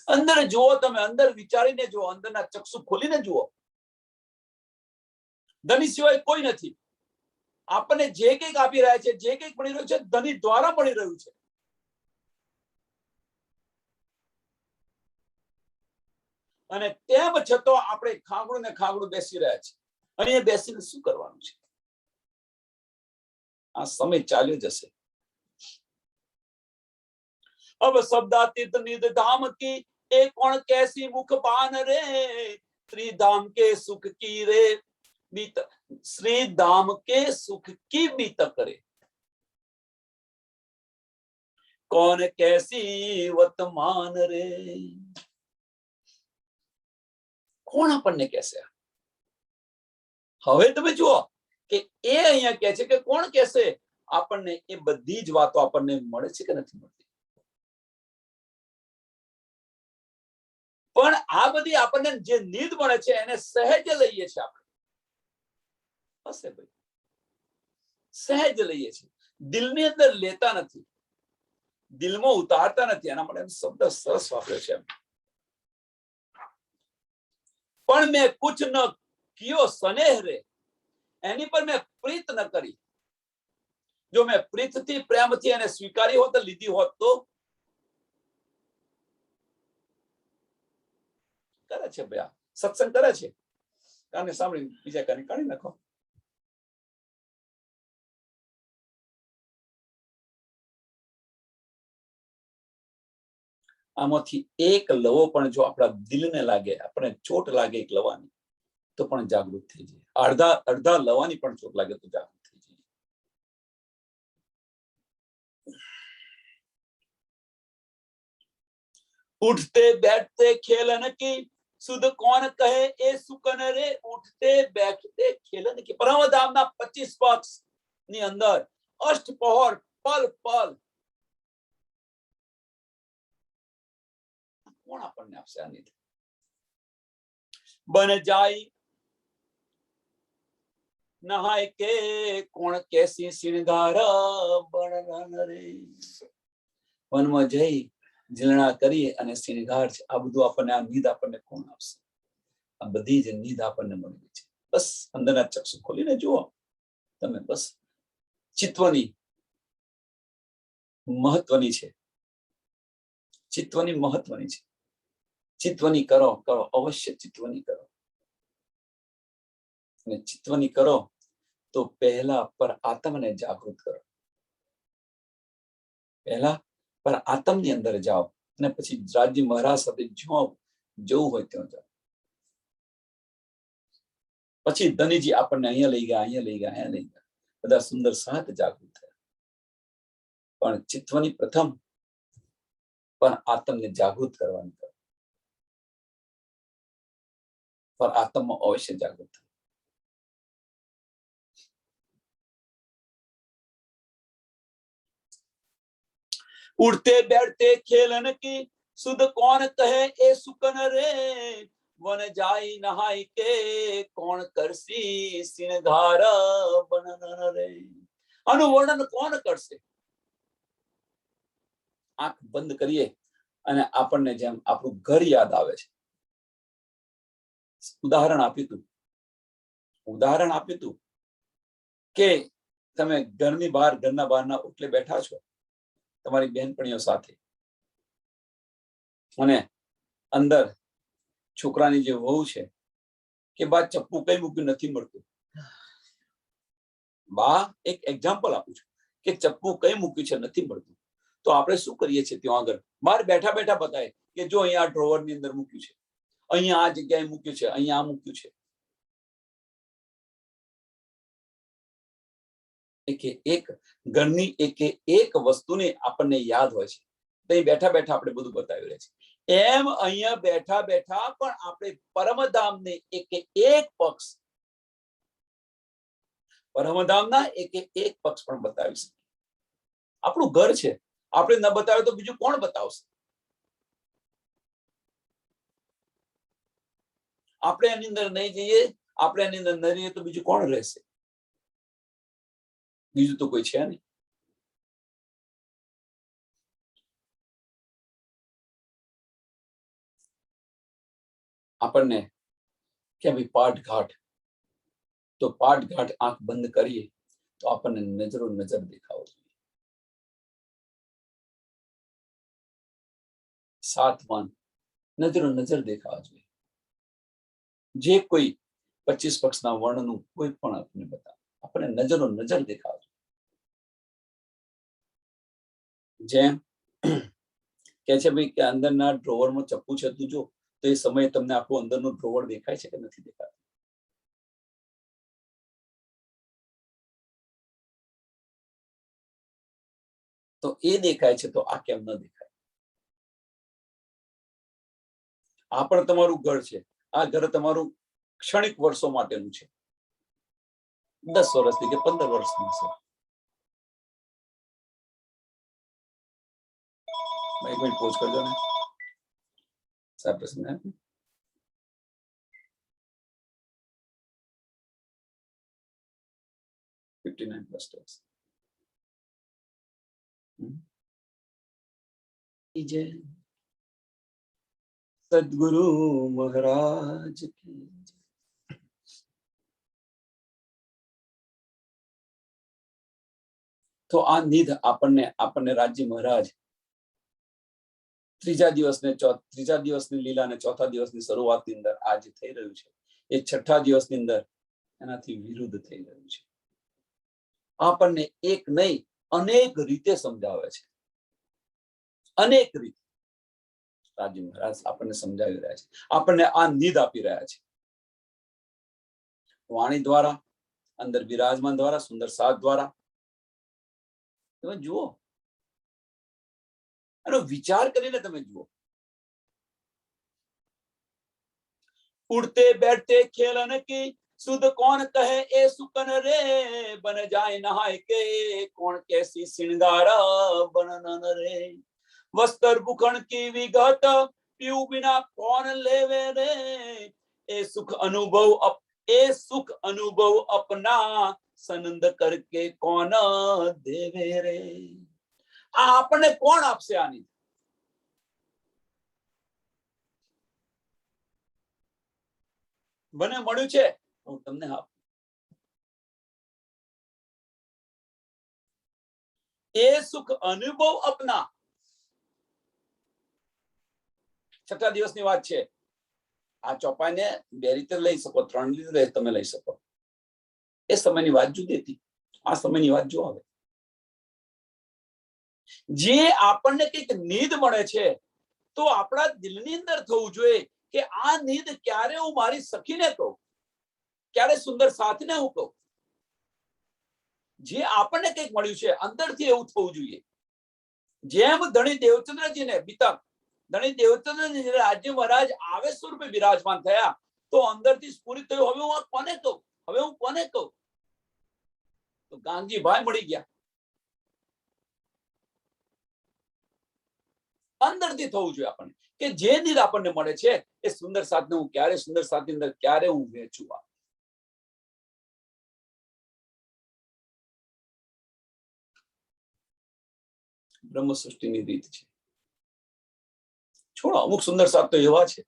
અંદર જુઓ, તમે અંદર વિચારીને જુઓ, અંદરના ચક્ષુ ખોલીને જુઓ. ધની સિવાય કોઈ નથી. આપણને જે કંઈક આપી રહ્યા છે, જે કંઈક મળી રહ્યું છે, ધની દ્વારા મળી રહ્યું છે. અને તેમ છતાં આપણે ખાંગડું ને ખાંગડું બેસી રહ્યા છે. અને એ બેસીને શું કરવાનું છે? આ સમય ચાલ્યો જશે. अब शब्दातीत निध धाम की ए कौन कैसी मुख बान रे. श्री धाम के सुख की रे बीत, श्री धाम के सुख की बीत करे. कौन कैसी वर्तमान रे. કોણ આપણને કહેશે? હવે તમે જુઓ કે એ અહીંયા કહે છે કે કોણ કહેશે આપણને? એ બધી જ વાતો આપણને મળે છે કે નથી મળતી? પણ આ બધી આપણને જે નિધ મળે છે એને સહેજ લઈએ છીએ આપણે. હશે ભાઈ, સહેજ લઈએ છીએ, દિલની અંદર લેતા નથી, દિલમાં ઉતારતા નથી. એના માટે શબ્દ સરસ વાપર્યો છે. પણ મેં કુછ ન કિયો સ્નેહ રે, એની પર મેં પ્રીત ન કરી. જો મેં પ્રીતથી પ્રેમથી એને સ્વીકારી હોત, લીધી હોત તો. કરે છે ભાઈ, સત્સંગ કરે છે, કાને સાંભળી બીજા કાને કાઢી નાખો. આમાંથી એક લવો પણ જો આપણા દિલને લાગે, આપણે ચોટ લાગે એક લવાની, તો પણ જાગૃત થઈ જાય. અડધા લવાની પણ ચોટ લાગે તો જાગૃત થઈ જાય. ઉઠતે બેઠતે ખેલન કી સુધ કોણ કહે એ સુકન રે. ઉઠતે બેઠતે ખેલન કી. પરમધામના 25 પક્ષ ની અંદર અષ્ટપહોર પલ પલ કોણ આપણને આપશે આ નિધ? બન જાય નહાય કે કોણ કેસી સિણગારા બણ રે. વનમાં જઈ ઝીલણા કરી અને સિણગાર છે, આ બધું આપણને આ નિધ આપણને કોણ આપશે? આ બધી જ નિધ આપણને મળી છે. બસ અંદરના ચક્ષુ ખોલીને જુઓ તમે. બસ ચિત્વની મહત્વની છે, ચિત્વની મહત્વની છે. ચિત્વની કરો કરો, અવશ્ય ચિત્વની કરો. અને ચિત્વની કરો તો પહેલા પર આત્મને જાગૃત કરો. પહેલા પર આત્મની અંદર જાઓ અને પછી રાજ્ય મહારાજ સાથે જવું હોય ત્યાં જાઓ. પછી ધનીજી આપણને અહીંયા લઈ ગયા, અહીંયા લઈ ગયા, અહીંયા લઈ ગયા. બધા સુંદર સાથ જાગૃત થયા. પણ ચિત્વની પ્રથમ પણ આત્મને જાગૃત કરવાની કરો. પર આત્મમાં અવશ્ય જાગૃત થાય. उठते बैठते खेलन की सुध कौन कहे ए सुकन रे. वन जाई नहाई के कोण करसी सिंगार बनन रे આનું વર્ણન કોણ કરશે આંખ બંધ કરીએ અને આપણને જેમ આપણું ઘર યાદ આવે છે ઉદાહરણ આપ્યું તું કે તમે ઘરની બહાર ઘરના બહારના ઓટલે બેઠા છો તમારી બહેનપણીઓ સાથે અને અંદર છોકરાની જે વહુ છે કે બા ચપ્પુ કઈ મૂક્યું નથી મળતું બા એક એક્ઝામ્પલ આપું છું કે ચપ્પુ કઈ મૂક્યું છે નથી મળતું તો આપણે શું કરીએ છીએ ત્યાં આગળ બહાર બેઠા બેઠા બતાવે કે જો અહીંયા ડ્રોવર ની અંદર મૂક્યું છે અહીંયા આ જગ્યાએ મૂક્યું છે અહીંયા આ મૂક્યું છે એક ઘરની એક વસ્તુની આપણને યાદ હોય છે તો બેઠા બેઠા આપણે બધું બતાવી રહ્યા છે એમ અહીંયા બેઠા બેઠા પણ આપણે પરમધામને એક પક્ષ પરમધામના એક પક્ષ પણ બતાવી શકીએ આપણું ઘર છે આપણે ન બતાવે તો બીજું કોણ બતાવશે આપણે એની અંદર નહીં જઈએ આપણે એની અંદર ન રહીએ તો બીજું કોણ રહેશે બીજું તો કોઈ છે નહીં આપણને કે ભાઈ પાઠઘાટ તો પાઠઘાટ આંખ બંધ કરીએ તો આપણને નજરો નજર દેખાવો જોઈએ સાતવાન નજરો નજર દેખાવા જોઈએ જે કોઈ 25 પક્ષના વર્ણનું કોઈ પણ આપણને બતાવે આપણને નજરો નજર દેખાવા જોઈએ જેમ કે છે ભાઈ કે અંદરના ડ્રોવરમાં ચપ્પુ છે તું જો તો એ સમયે તમને આપણું અંદરનું ડ્રોવર દેખાય છે કે નથી દેખાતું તો એ દેખાય છે તો આ કેમ ન દેખાય આ પણ તમારું ઘર છે આ ઘર તમારું ક્ષણિક વર્ષો માટેનું છે 10 વર્ષથી કે 15 વર્ષનું છે એક મિનિટ પોઝ કરજો ને સાહેબ પ્રશ્ન 59 plus tax जय सद्गुरु महाराज की तो आ निध આપણને રાજ્ય મહારાજ ત્રીજા દિવસની લીલા અને ચોથા દિવસની શરૂઆતની અંદર આજ થઈ રહ્યું છે એ છઠ્ઠા દિવસની અંદર એનાથી વિરુદ્ધ થઈ રહ્યું છે આપણને એક નહીં અનેક રીતે સમજાવે છે અનેક રીતે રાજ્ય મહારાજ આપણને સમજાવી રહ્યા છે આપણને આ નિધ આપી રહ્યા છે વાણી દ્વારા અંદર વિરાજમાન દ્વારા સુંદર સાથ દ્વારા તમે જુઓ એનો વિચાર કરીને તમે જુઓ उड़ते बैठते खेलन की सुध कौन कहे ए सुकन रे बन जाए नहाय के कौन कैसी सिंगारा बनन रे वस्त्र बुखण की विगत पीऊ बिना कौन लेवे रे ए सुख अनुभव अपना सनंद करके कौन देवे रे आपने कौन आपसे आनी મને મળ્યું છે હું તમને આપું એ સુખ અનુભવ અપના છઠ્ઠા દિવસની વાત છે આ ચોપાઈને બે રીતે લઈ શકો ત્રણ રીતે તમે લઈ શકો એ સમયની વાત જુદી હતી આ સમયની વાત જો હવે જે આપણને કંઈક નીંદ મળે છે તો આપણા દિલની અંદર થવું જોઈએ કે આ નીંદ ક્યારે હું મારી સખીને કહું ક્યારે સુંદર સાથને હું કહું જે આપણને કંઈક મળ્યું છે અંદરથી એવું થવું જોઈએ જેમ ધણી દેવચંદ્રજીને બીતક ધણી દેવચંદ્રજી રાજ્ય મહારાજ આવે સ્વરૂપે વિરાજમાન થયા તો અંદરથી સ્ફુરિત થયું હવે હું કોને કહું તો ગાંગજી ભાઈ મળી ગયા અંદરથી થવું જોઈએ આપણને, કે જે નીંદ આપણને મળે છે એ સુંદર સાથને હું ક્યારે સુંદર સાથની અંદર ક્યારે હું વેચું. બ્રહ્મ સૃષ્ટિની રીત છે. છોડો, અમુક સુંદર સાથ તો એવા છે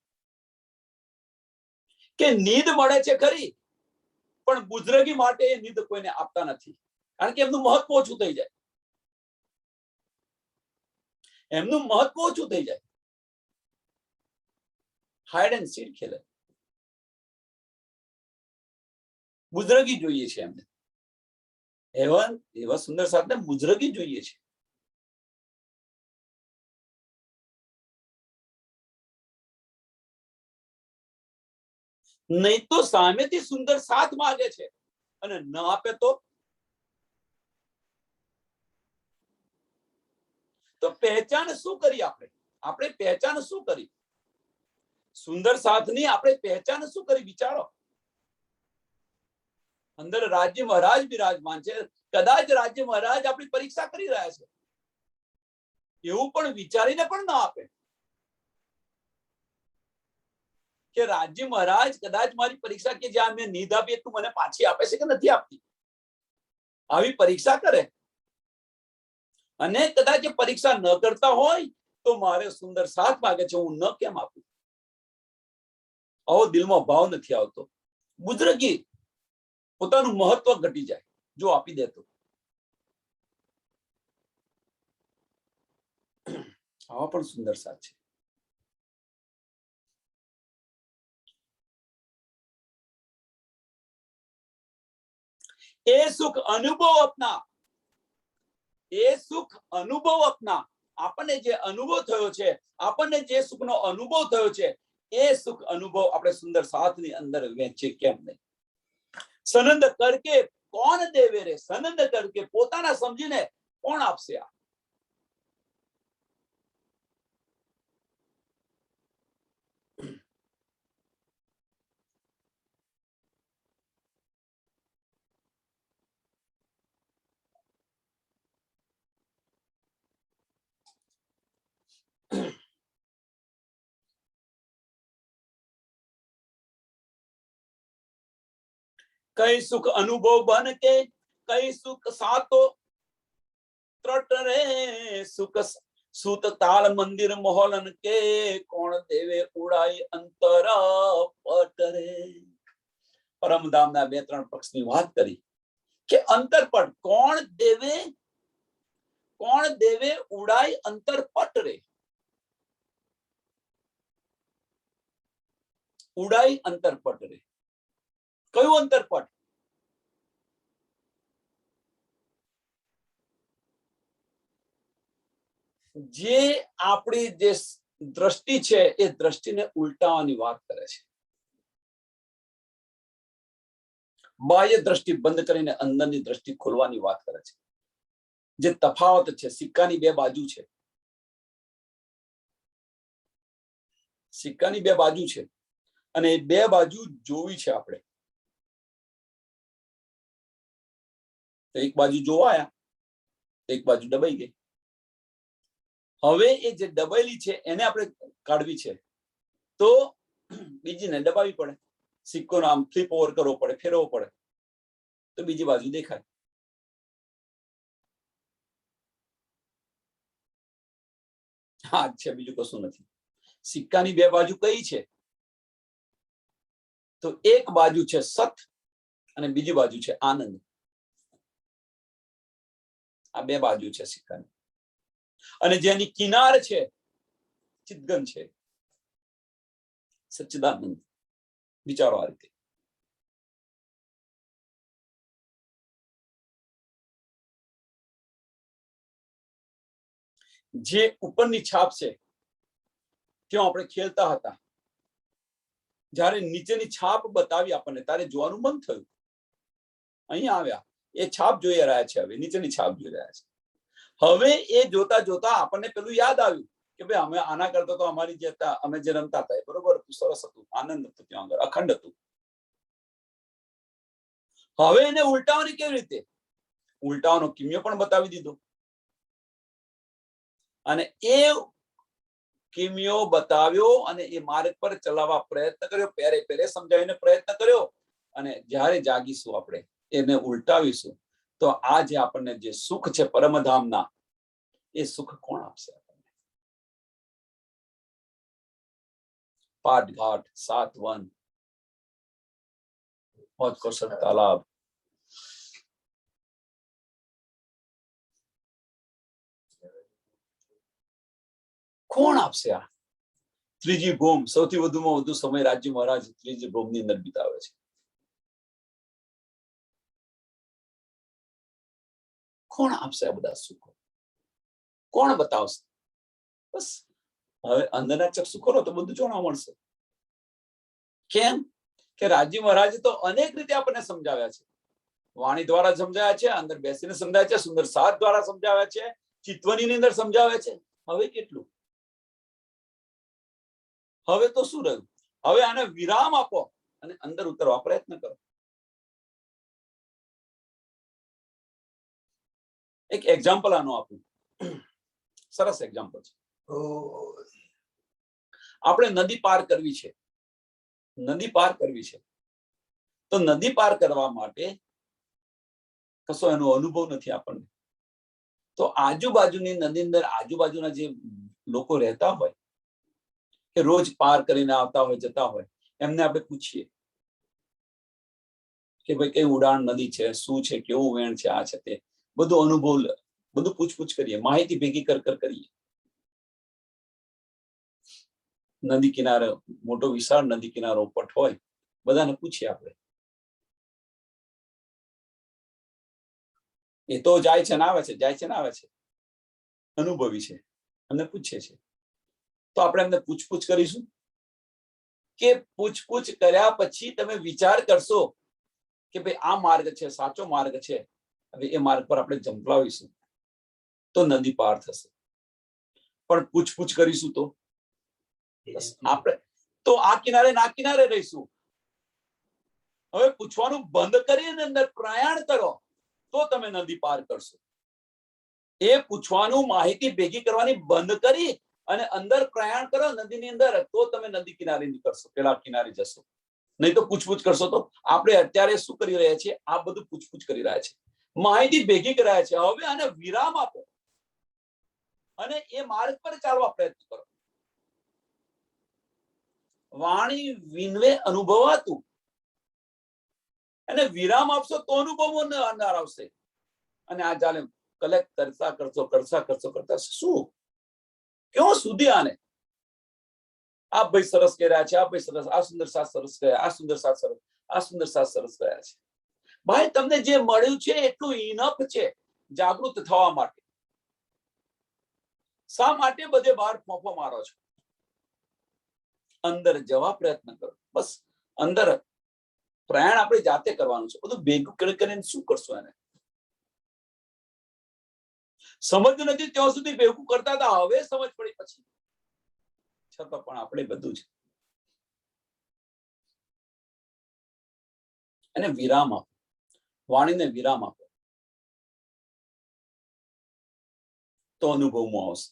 કે નીંદ મળે છે ખરી, પણ બુઝરગી માટે એ નીંદ કોઈને આપતા નથી, કારણ કે એમનું મહત્વ ઓછું થઈ જાય. એમનું મહત્વ ઓછું થઈ જાય. Hide and seek ખેલે. બુઝરગી જોઈએ છે એમને. એવા સુંદર સાથને બુઝરગી જોઈએ છે. નહીં તો સામેથી સુંદર સાથ માંગે છે અને ન આપે તો પહેચાન શું કરી? આપણે પહેચાન શું કરી? સુંદર સાથની આપણે પહેચાન શું કરી? વિચારો. અંદર રાજ્ય મહારાજ બિરાજમાન છે. કદાચ રાજ્ય મહારાજ આપણી પરીક્ષા કરી રહ્યા છે, એવું પણ વિચારીને પણ ના આપે કે રાજ્ય મહારાજ કદાચ મારી પરીક્ષા, કે જ્યાં મેં નીંદ આપી તું મને પાછી આપે છે કે નથી આપતી, આવી પરીક્ષા કરે. અને કદાચ એ પરીક્ષા ન કરતા હોય તો મારે સુંદર સાથ માંગે છે, હું ન કેમ આપું? આવો દિલમાં ભાવ નથી આવતો. બુઝરગી, પોતાનું મહત્વ ઘટી જાય જો આપી દે તો. આવા પણ સુંદર સાથ છે. એ સુખ અનુભવ અપના, એ સુખ અનુભવ અપના. આપણને જે અનુભવ થયો છે, આપણને જે સુખનો અનુભવ થયો છે, એ સુખ અનુભવ આપણે સુંદર સાથની અંદર વહેંચે કેમ નહીં? સનંદ કરકે કોણ દેવે રે, સનંદ કરકે પોતાના સમજીને કોણ આપશે? આ કઈ સુખ અનુભવ બન કે, કઈ સુખ સાતો ત્રટ રે, સુખ સુત તાળ મંદિર મોહલન કે, કોણ દેવે ઉડાઈ અંતર પટ રે. પરમધામના 2-3 પક્ષની વાત કરી કે અંતરપટ કોણ દેવે ઉડાઈ અંતરપટ રે. ઉડાઈ અંતરપટ રે. કયું અંતરપટ? જે આપણી જે દ્રષ્ટિ છે એ દ્રષ્ટિને ઉલટાવવાની વાત કરે છે. બાહ્ય દ્રષ્ટિ બંધ કરીને અંદરની દ્રષ્ટિ ખોલવાની વાત કરે છે. જે તફાવત છે, સિક્કાની 2 બાજુ છે. સિક્કાની 2 બાજુ છે અને એ 2 બાજુ જોવી છે આપણે. એક બાજુ જોવાયા, એક બાજુ દબાઈ ગઈ. હવે એ જે દબાયેલી છે એને આપણે કાઢવી છે, તો બીજીને દબાવી પડે. સિક્કોનો આમ ફ્લિપ ઓવર કરવો પડે, ફેરવવો પડે, તો બીજી બાજુ દેખાય. હા છે, બીજું કશું નથી. સિક્કાની 2 બાજુ કઈ છે? તો એક બાજુ છે સત અને બીજી બાજુ છે આનંદ. આ 2 બાજુ છે સિક્કાની. અને જેની કિનાર છે ચિદગન છે, સચ્ચિદાનંદ. વિચારો આ રીતે. જે ઉપરની છાપ છે ત્યાં આપણે ખેલતા હતા, જ્યારે નીચેની છાપ બતાવી આપણને ત્યારે જોવાનું મન થયું. અહીંયા આવ્યા, એ છાપ જોઈ રહ્યા છે, હવે નીચેની છાપ જોઈ રહ્યા છે. હવે એ જોતા જોતા આપણને પેલું યાદ આવ્યું કે ભાઈ અમે આના કરતા તો અમારી જે અમે જે રમતા હતા એ બરોબર હતું, સરસ હતું, આનંદ હતો, ત્યાં આગળ અખંડ હતું. હવે એને ઉલટાવવાની કેવી રીતે? ઉલટાવાનો કિમિયો પણ બતાવી દીધો. અને એ કિમિયો બતાવ્યો અને એ માર્ગ પર ચલાવવા પ્રયત્ન કર્યો, પહેરે સમજાવીને પ્રયત્ન કર્યો, અને જ્યારે જાગીશું આપણે એને ઉલટાવીશું તો આ જે આપણને જે સુખ છે પરમધામના, એ સુખ કોણ આપશે આપણને? પાટઘાટ, સાતવન, મોજ કૌશલ તાલાબ, કોણ આપશે? આ ત્રીજી ભૂમ, સૌથી વધુમાં વધુ સમય રાજ્ય મહારાજ ત્રીજી ભૂમની અંદર વિતાવે છે. કોણ આપશે આ બધા સુખો? કોણ બતાવશે? બસ હવે અંદરના ચક્ષુ ખોલો તો બધું જોવા મળશે. કેમ કે રાજ્ય મહારાજ તો અનેક રીતે આપણને સમજાવ્યા છે. વાણી દ્વારા સમજાવ્યા છે, અંદર બેસીને સમજાવ્યા છે, સુંદર સાથ દ્વારા સમજાવ્યા છે, ચિત્વની અંદર સમજાવ્યા છે. હવે કેટલું? હવે તો શું રહ્યું? હવે આને વિરામ આપો અને અંદર ઉતરવા પ્રયત્ન કરો. એક એક્ઝામ્પલ આનું આપું, સરસ એક્ઝામ્પલ છે. આપણે નદી પાર કરવી છે, નદી પાર કરવી છે, તો નદી પાર કરવા માટે કશો એનો અનુભવ નથી આપણને. તો આજુબાજુની નદી અંદર આજુબાજુના જે લોકો રહેતા હોય, કે રોજ પાર કરીને આવતા હોય, જતા હોય, એમને આપણે પૂછીએ કે ભાઈ કઈ ઉડાણ નદી છે, શું છે, કેવું વેણ છે, આ છે તે, બધું અનુભવ, બધું પૂછપૂછ કરીએ, માહિતી ભેગી કરીએ. નદી કિનારે મોટો વિશાળ નદી કિનારો પટ હોય, બધાને પૂછીએ આપણે. એ તો જાય છે ને આવે છે, જાય છે ને આવે છે, અનુભવી છે, અમને પૂછે છે. તો આપણે એમને પૂછપૂછ કરીશું કે પૂછપૂછ કર્યા પછી તમે વિચાર કરશો કે ભાઈ આ માર્ગ છે, સાચો માર્ગ છે, હવે એ માર્ગ પર આપણે જંપલાવીશું તો નદી પાર થશે. પણ પૂછપૂછ કરીશું તો આપણે તો આ કિનારે ના કિનારે રહીશું. હવે પૂછવાનું બંધ કરીને અંદર પ્રયાણ કરો તો તમે નદી પાર કરશો. એ પૂછવાનું, માહિતી ભેગી કરવાની બંધ કરી અને અંદર પ્રયાણ કરો નદીની અંદર, તો તમે નદી કિનારે નીકળશો, પેલા કિનારે જશો. નહીં તો પૂછપૂછ કરશો તો. આપણે અત્યારે શું કરી રહ્યા છીએ? આ બધું પૂછપૂછ કરી રહ્યા છે, માહિતી ભેગી કરાયા છે. હવે આને વિરામ આપો અને એ માર્ગ પર ચાલવા પ્રયત્ન કરો. વાણી વિનવે અનુભવાતું, અને વિરામ આપશો તો અનુભવો અંદર આવશે. અને આ ચાલે કલેક્ટ કરતા શું કેવો સુધી આને આ ભાઈ સરસ કહી રહ્યા છે, આ ભાઈ સરસ, આ સુંદર સાથ સરસ ગયા, આ સુંદર સાથ સરસ, આ સુંદર સાથ સરસ ગયા છે. ભાઈ તમને જે મળ્યું છે એટલું ઇનફ છે જાગૃત થવા માટે. શા માટે બધે બહાર ફોફો મારો છો? અંદર જવા પ્રયત્ન કરો. બસ અંદર પ્રયાણ આપણે જાતે કરવાનું છે. બધું ભેગું કરીને શું કરશો? એને સમજ નથી ત્યાં સુધી ભેગું કરતા હતા, હવે સમજ પડી પછી છતાં પણ આપણે બધું જ. એને વિરામ આપો, વાણીને વિરામ આપો તો અનુભવમાં આવશે.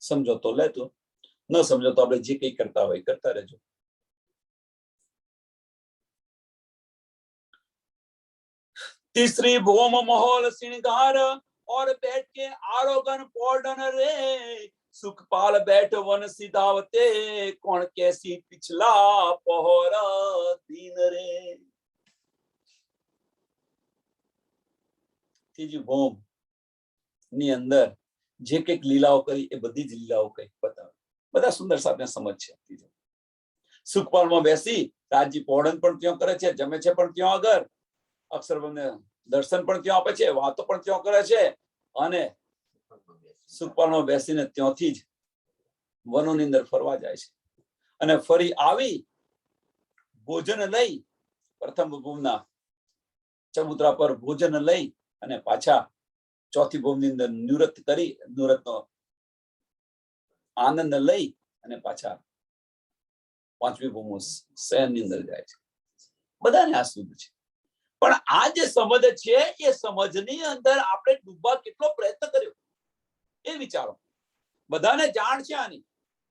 સમજો તો લેતો, ન સમજો તો આપણે જે કઈ કરતા હોય કરતા રહેજો. तीसरी भूम माहौल श्रृंगार और बैठ के आरोगन पौडन रे, सुखपाल बैठ वन सिधावते, कौन कैसी पिछला पहोरा दीन रे. ત્રીજી ભૂમ ની અંદર જે કઈક લીલાઓ કરી એ બધી જ લીલાઓ કઈક બતાવે. બધા સુંદર સાથે સમજ છે. સુખપાલમાં બેસી રાજી પૌડન પણ ત્યાં કરે છે, જમે છે પણ ત્યાં આગળ, અક્ષરબંધને દર્શન પણ ત્યાં આપે છે, વાતો પણ ત્યાં કરે છે, અને સુખપાલમાં બેસીને ત્યાંથી જ વનોની અંદર ફરવા જાય છે. અને ફરી આવી ભોજન લઈ, પ્રથમ ભૂમના ચબૂતરા પર ભોજન લઈ અને પાછા ચોથી ભૂમની અંદર નિવૃત્ત કરી, નિવૃત્તનો આનંદ લઈ અને પાછા પાંચમી ભૂમ શહેરની અંદર જાય છે. બધાને આ શુદ્ધ છે. પણ આ જે સમજ છે એ સમજની અંદર આપણે ડૂબવા કેટલો પ્રયત્ન કર્યો. એ વિચારો. બધાને જાણ છે આની,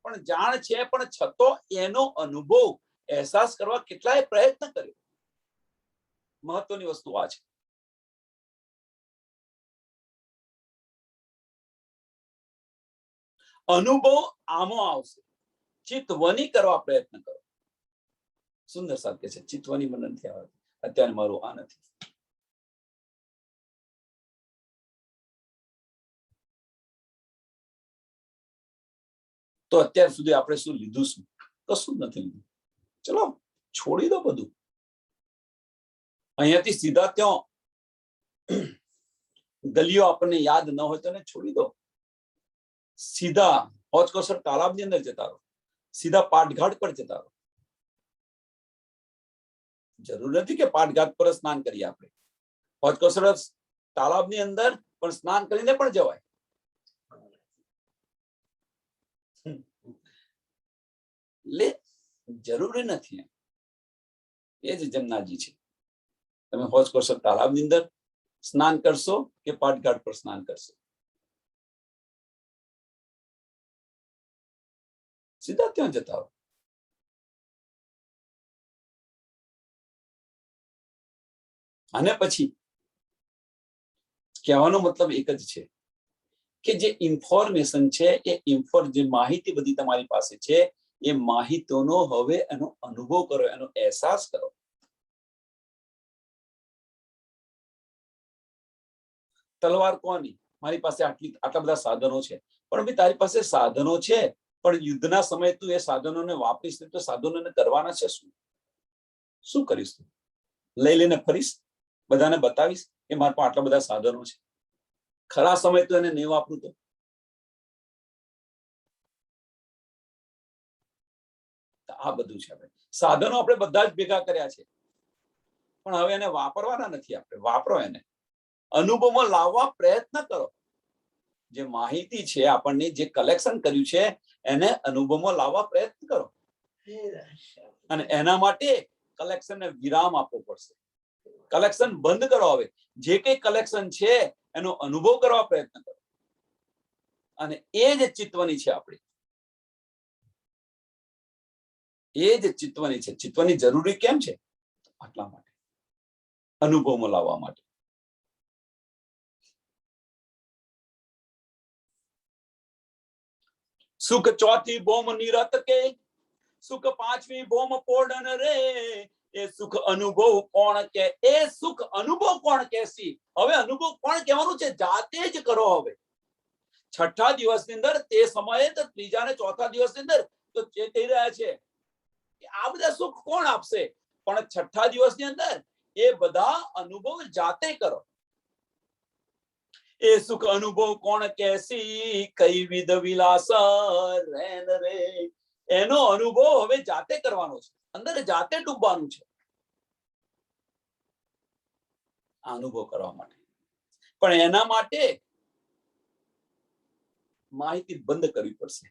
પણ જાણ છે પણ છતાં એનો અનુભવ અહેસાસ કરવા કેટલાય પ્રયત્ન કર્યો. મહત્વની વસ્તુ આ છે. અનુભવ આમો આવશે. ચિત્તવની કરવા પ્રયત્ન કરો. સુંદર સાધ્ય છે. ચિત્તવની મને નથી આવડતી અત્યારે, મારું આ નથી. તો અત્યાર સુધી આપણે શું લીધું? શું? કશું જ નથી લીધું. ચલો છોડી દો બધું. અહીંયાથી સીધા ત્યાં ગલીઓ આપણને યાદ ન હોય તો એને છોડી દો. સીધા હોજકોસર તાલાબની અંદર જતા રહો. સીધા પાટઘાટ પર જતા રહો. જરૂર નથી કે પાટઘાટ પર સ્નાન કરીએ આપણે. હોજકોસર તાલાબની અંદર પણ સ્નાન કરીને પણ જવાય. લે જરૂરી નથી. એ જ જમનાજી છે. તમે હોજકોસર તાલાબની અંદર સ્નાન કરશો કે પાટઘાટ પર સ્નાન કરશો, સીધા ત્યાં જતા હો. અને પછી કહેવાનો મતલબ એક જ છે કે જે ઇન્ફોર્મેશન છે, જે માહિતી બધી તમારી પાસે છે, એ માહિતીનો હવે એનો અનુભવ કરો, એનો અહેસાસ કરો. તલવાર કોની? મારી પાસે આટલા બધા સાધનો છે, પણ ભાઈ તારી પાસે સાધનો છે, પણ યુદ્ધના સમયે તું એ સાધનોને વાપરીશ તો સાધનોને કરવાના છે શું? શું કરીશ તું? લઈને ફરીશ, બધાને બતાવીશ કે મારા પાસે આટલા બધા સાધનો છે. ખરા સમય તો એને નહીં વાપરું તો આ બધું છે. સાધનો આપણે બધા જ ભેગા કર્યા છે, પણ હવે એને વાપરવાના નથી. આપણે વાપરો, એને અનુભવમાં લાવવા પ્રયત્ન કરો. જે માહિતી છે આપણને, જે કલેક્શન કર્યું છે, એને અનુભવમાં લાવવા પ્રયત્ન કરો. અને એના માટે કલેક્શનને વિરામ આપવો પડશે. કલેક્શન બંધ કરો. હવે જે કઈ કલેક્શન છે એનો અનુભવ કરવા પ્રયત્ન કરો. અને એ જ ચિત્તવની છે આપણી. એ જ ચિત્તવની છે. ચિત્તવની જરૂરી કેમ છે? આટલા માટે, અનુભવમાં લાવવા માટે. સુખ ચોથી બોમ નિરત કે, સુખ પાંચમી બોમ પોડન રે, એ સુખ અનુભવ કોણ કે? એ સુખ અનુભવ કોણ કેસી? હવે અનુભવ કોણ કહેવાનું છે? જાતે જ કરો. હવે છઠ્ઠા દિવસની અંદર, તે સમયે તો ત્રીજા ને ચોથા દિવસની અંદર તો જે કહી રહ્યા છે કે આ બધા સુખ કોણ આપશે? પણ છઠ્ઠા દિવસની અંદર એ બધા અનુભવ જાતે કરો. એ સુખ અનુભવ કોણ કેસી? કઈ વિધ વિલાસ રેન રે. એનો અનુભવ હવે જાતે કરવાનો છે. અંદર જાતે ડૂબવાનું છે આ અનુભવ કરવા માટે. પણ એના માટે માહિતી બંધ કરવી પડશે,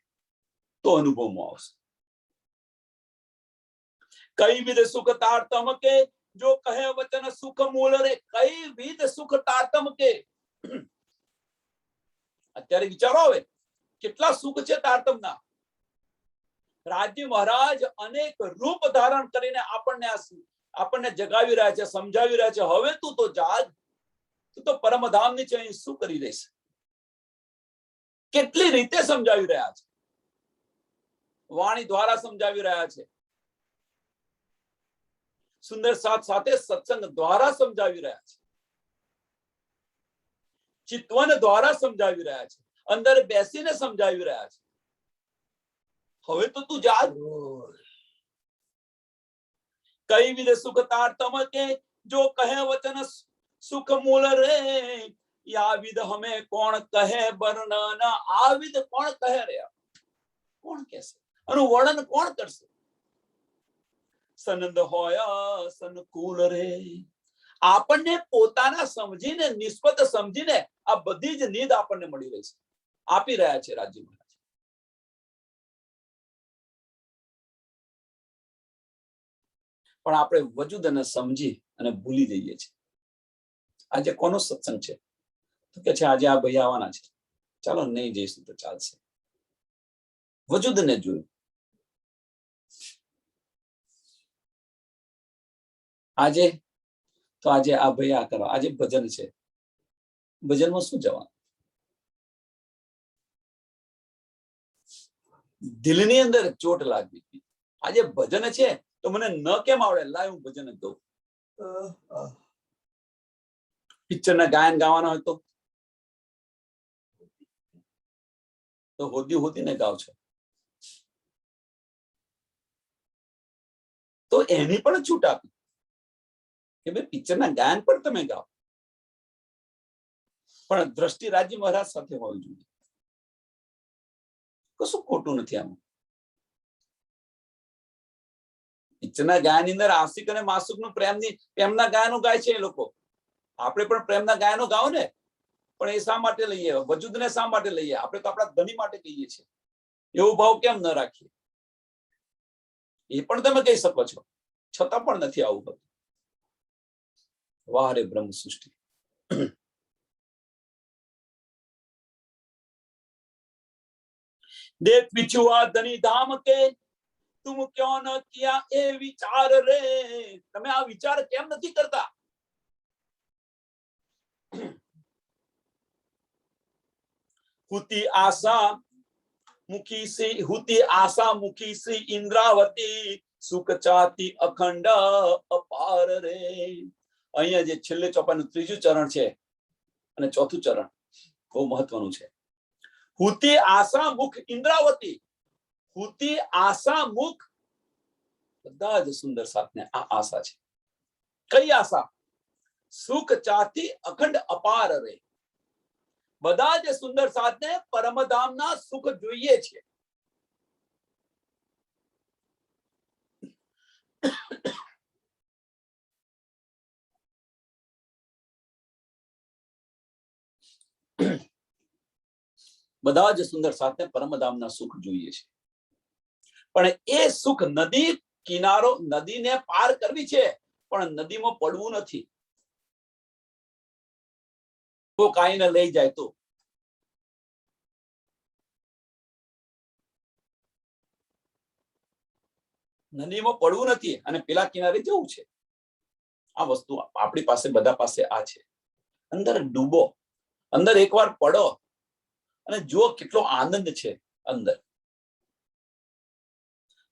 તો અનુભવમાં આવશે. કઈ વિધ સુખ તારતમ કે, જો કહે વચન સુખ મૂળ રે. કઈ વિધ સુખ તારતમ કે. અત્યારે વિચારો, હવે કેટલા સુખ છે તારતમના. રાજ્ય મહારાજ અનેક રૂપ ધારણ કરીને આપણને જગાવી રહ્યા છે, સમજાવી રહ્યા છે. હવે તું તો જાગ, તું તો પરમધામ ની છે, અહીં શું કરી રહીશ? કેટલી રીતે સમજાવી રહ્યા છે. વાણી દ્વારા સમજાવી રહ્યા છે. સુંદર સાથ સાથે સત્સંગ દ્વારા સમજાવી રહ્યા છે. ચિત્તવન દ્વારા સમજાવી રહ્યા છે. અંદર બેસીને સમજાવી રહ્યા છે. હવે તો તું જાગ. કઈ વિધ સુખ તારતમ કે, જો કહે વચન સુખ મૂળ રે. યા વિધ હમે કોણ કહે વર્ણન. આ વિધ કોણ કહે રે? કોણ કહેશે? આનું વર્ણન કોણ કરશે? સનંદ હોય સનકુલ રે. આપણને પોતાના સમજીને, નિસ્બત સમજીને આ બધી જ નીંદ આપણને મળી રહી છે, આપી રહ્યા છે રાજ્ય મહારાજ. પણ આપણે વજૂદને સમજી અને ભૂલી જઈએ છીએ. આજે કોનો સત્સંગ છે? તો કે છે આજે આ ભાઈ આવવાના છે. ચાલો નહીં જઈશું તો ચાલશે. વજૂદને જોયું. આજે આ ભાઈ આ કરો, આજે ભજન છે, ભજનમાં શું જવાનું? દિલની અંદર ચોટ લાગવી. આજે ભજન છે તો મને ન કેમ આવડે, લાય હું ભજન જ ગાઉં. પિક્ચરના ગાયન ગાવાના હોય તો હોદીને ગાવ છો. તો એની પણ છૂટ આપી કે ભાઈ પિક્ચરના ગાયન પણ તમે ગાઓ, પણ દ્રષ્ટિ રાજ્ય મહારાજ સાથે હોવી જોઈએ. કશું ખોટું નથી આમાં. પિક્ચરના ગાયનની અંદર આશિક અને માસુકનું પ્રેમના ગાયનો ગાય છે એ લોકો. આપણે પણ પ્રેમના ગાયનો ગાઓ ને, પણ એ શા માટે લઈએ? વજૂદને શા માટે લઈએ? આપણે તો આપણા ધણી માટે કહીએ છીએ. એવો ભાવ કેમ ન રાખીએ? એ પણ તમે કહી શકો છો, છતાં પણ નથી આવું બધું. વાહ રે બ્રહ્મ સૃષ્ટિ. देख पिछुआ धनी धाम के तुम क्यों न किया ए विचार रे. તમે આ વિચાર કેમ નથી કરતા? हुती आशा मुखी से इंद्रावती सुख चाहती अखंड अपार रे. અહીંયા જે છેલ્લે ચોપાનું ત્રીજું ચરણ છે અને ચોથું ચરણ બહુ મહત્વનું છે. હુતી આશા મુખ ઇન્દ્રાવતી. હુતી આશા મુખ, બધા જ સુંદર સાથને આ આશા છે. કઈ આશા? સુખ ચાહતી અખંડ અપાર રે. બધા જ સુંદર સાથને પરમધામના સુખ જોઈએ છે. બધા જ સુંદર સાથે પરમધામના સુખ જોઈએ છે. પણ એ સુખ નદી કિનારો, નદીને પાર કરવી છે, પણ નદીમાં પડવું નથી. તો કાઈને લઈ જાય તો નદીમાં પડવું નથી અને પેલા કિનારે જવું છે. આ વસ્તુ આપણી પાસે, બધા પાસે આ છે. અંદર ડૂબો, અંદર એકવાર પડો અને જુઓ કેટલો આનંદ છે.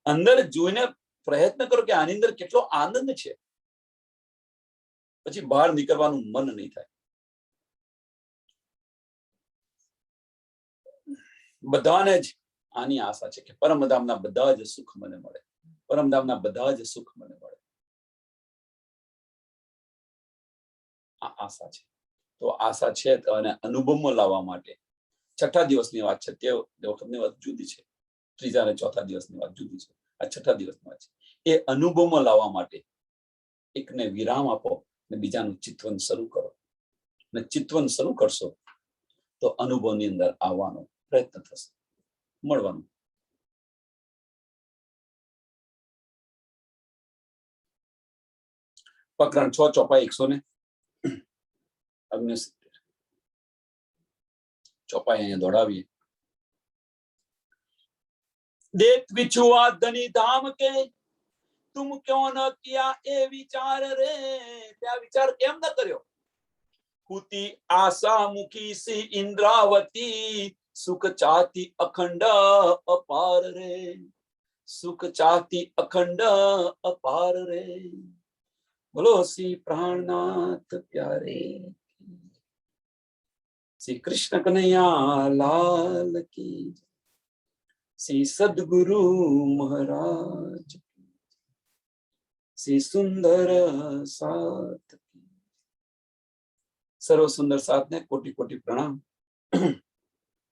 અંદર જોઈને પ્રયત્ન કરો કે આની અંદર કેટલો આનંદ છે. પછી બહાર નીકળવાનું મન નહીં થાય. બધાને જ આની આશા છે કે પરમધામના બધા જ સુખ મને મળે, પરમધામના બધા જ સુખ મને મળે. આ આશા છે. તો આશા છે તો અને અનુભવમાં લાવવા માટે છઠ્ઠા દિવસની વાત છે. તે વખતની વાત જુદી છે, ત્રીજા અને ચોથા દિવસની વાત જુદી છે. આ છઠ્ઠા દિવસની વાત છે. એ અનુભવમાં લાવવા માટે એકને વિરામ આપો અને બીજાનું ચિંતવન શરૂ કરો. અને ચિંતવન શરૂ કરશો તો અનુભવની અંદર આવવાનો પ્રયત્ન થશે, મળવાનું. પ્રકરણ 6 ચોપાઈ 169 ચોપાઈ અહીંયા દોડાવીએ. देख बिछुआ धनी धाम के तुम क्यों न किया ए विचार रे. ત્યાં વિચાર કેમ ન કર્યો? हुती आशा मुखी सी इंद्रावती सुख चाहती अखंड अपार रे. सुख चाहती अखंड अपार रे. बोलो श्री प्राणनाथ प्यारे, श्री कृष्ण कन्हैया लाल की, श्री सद्गुरु महाराज, श्री सुंदर साथ. સર્વ સુંદર સાથને કોટી કોટી પ્રણામ.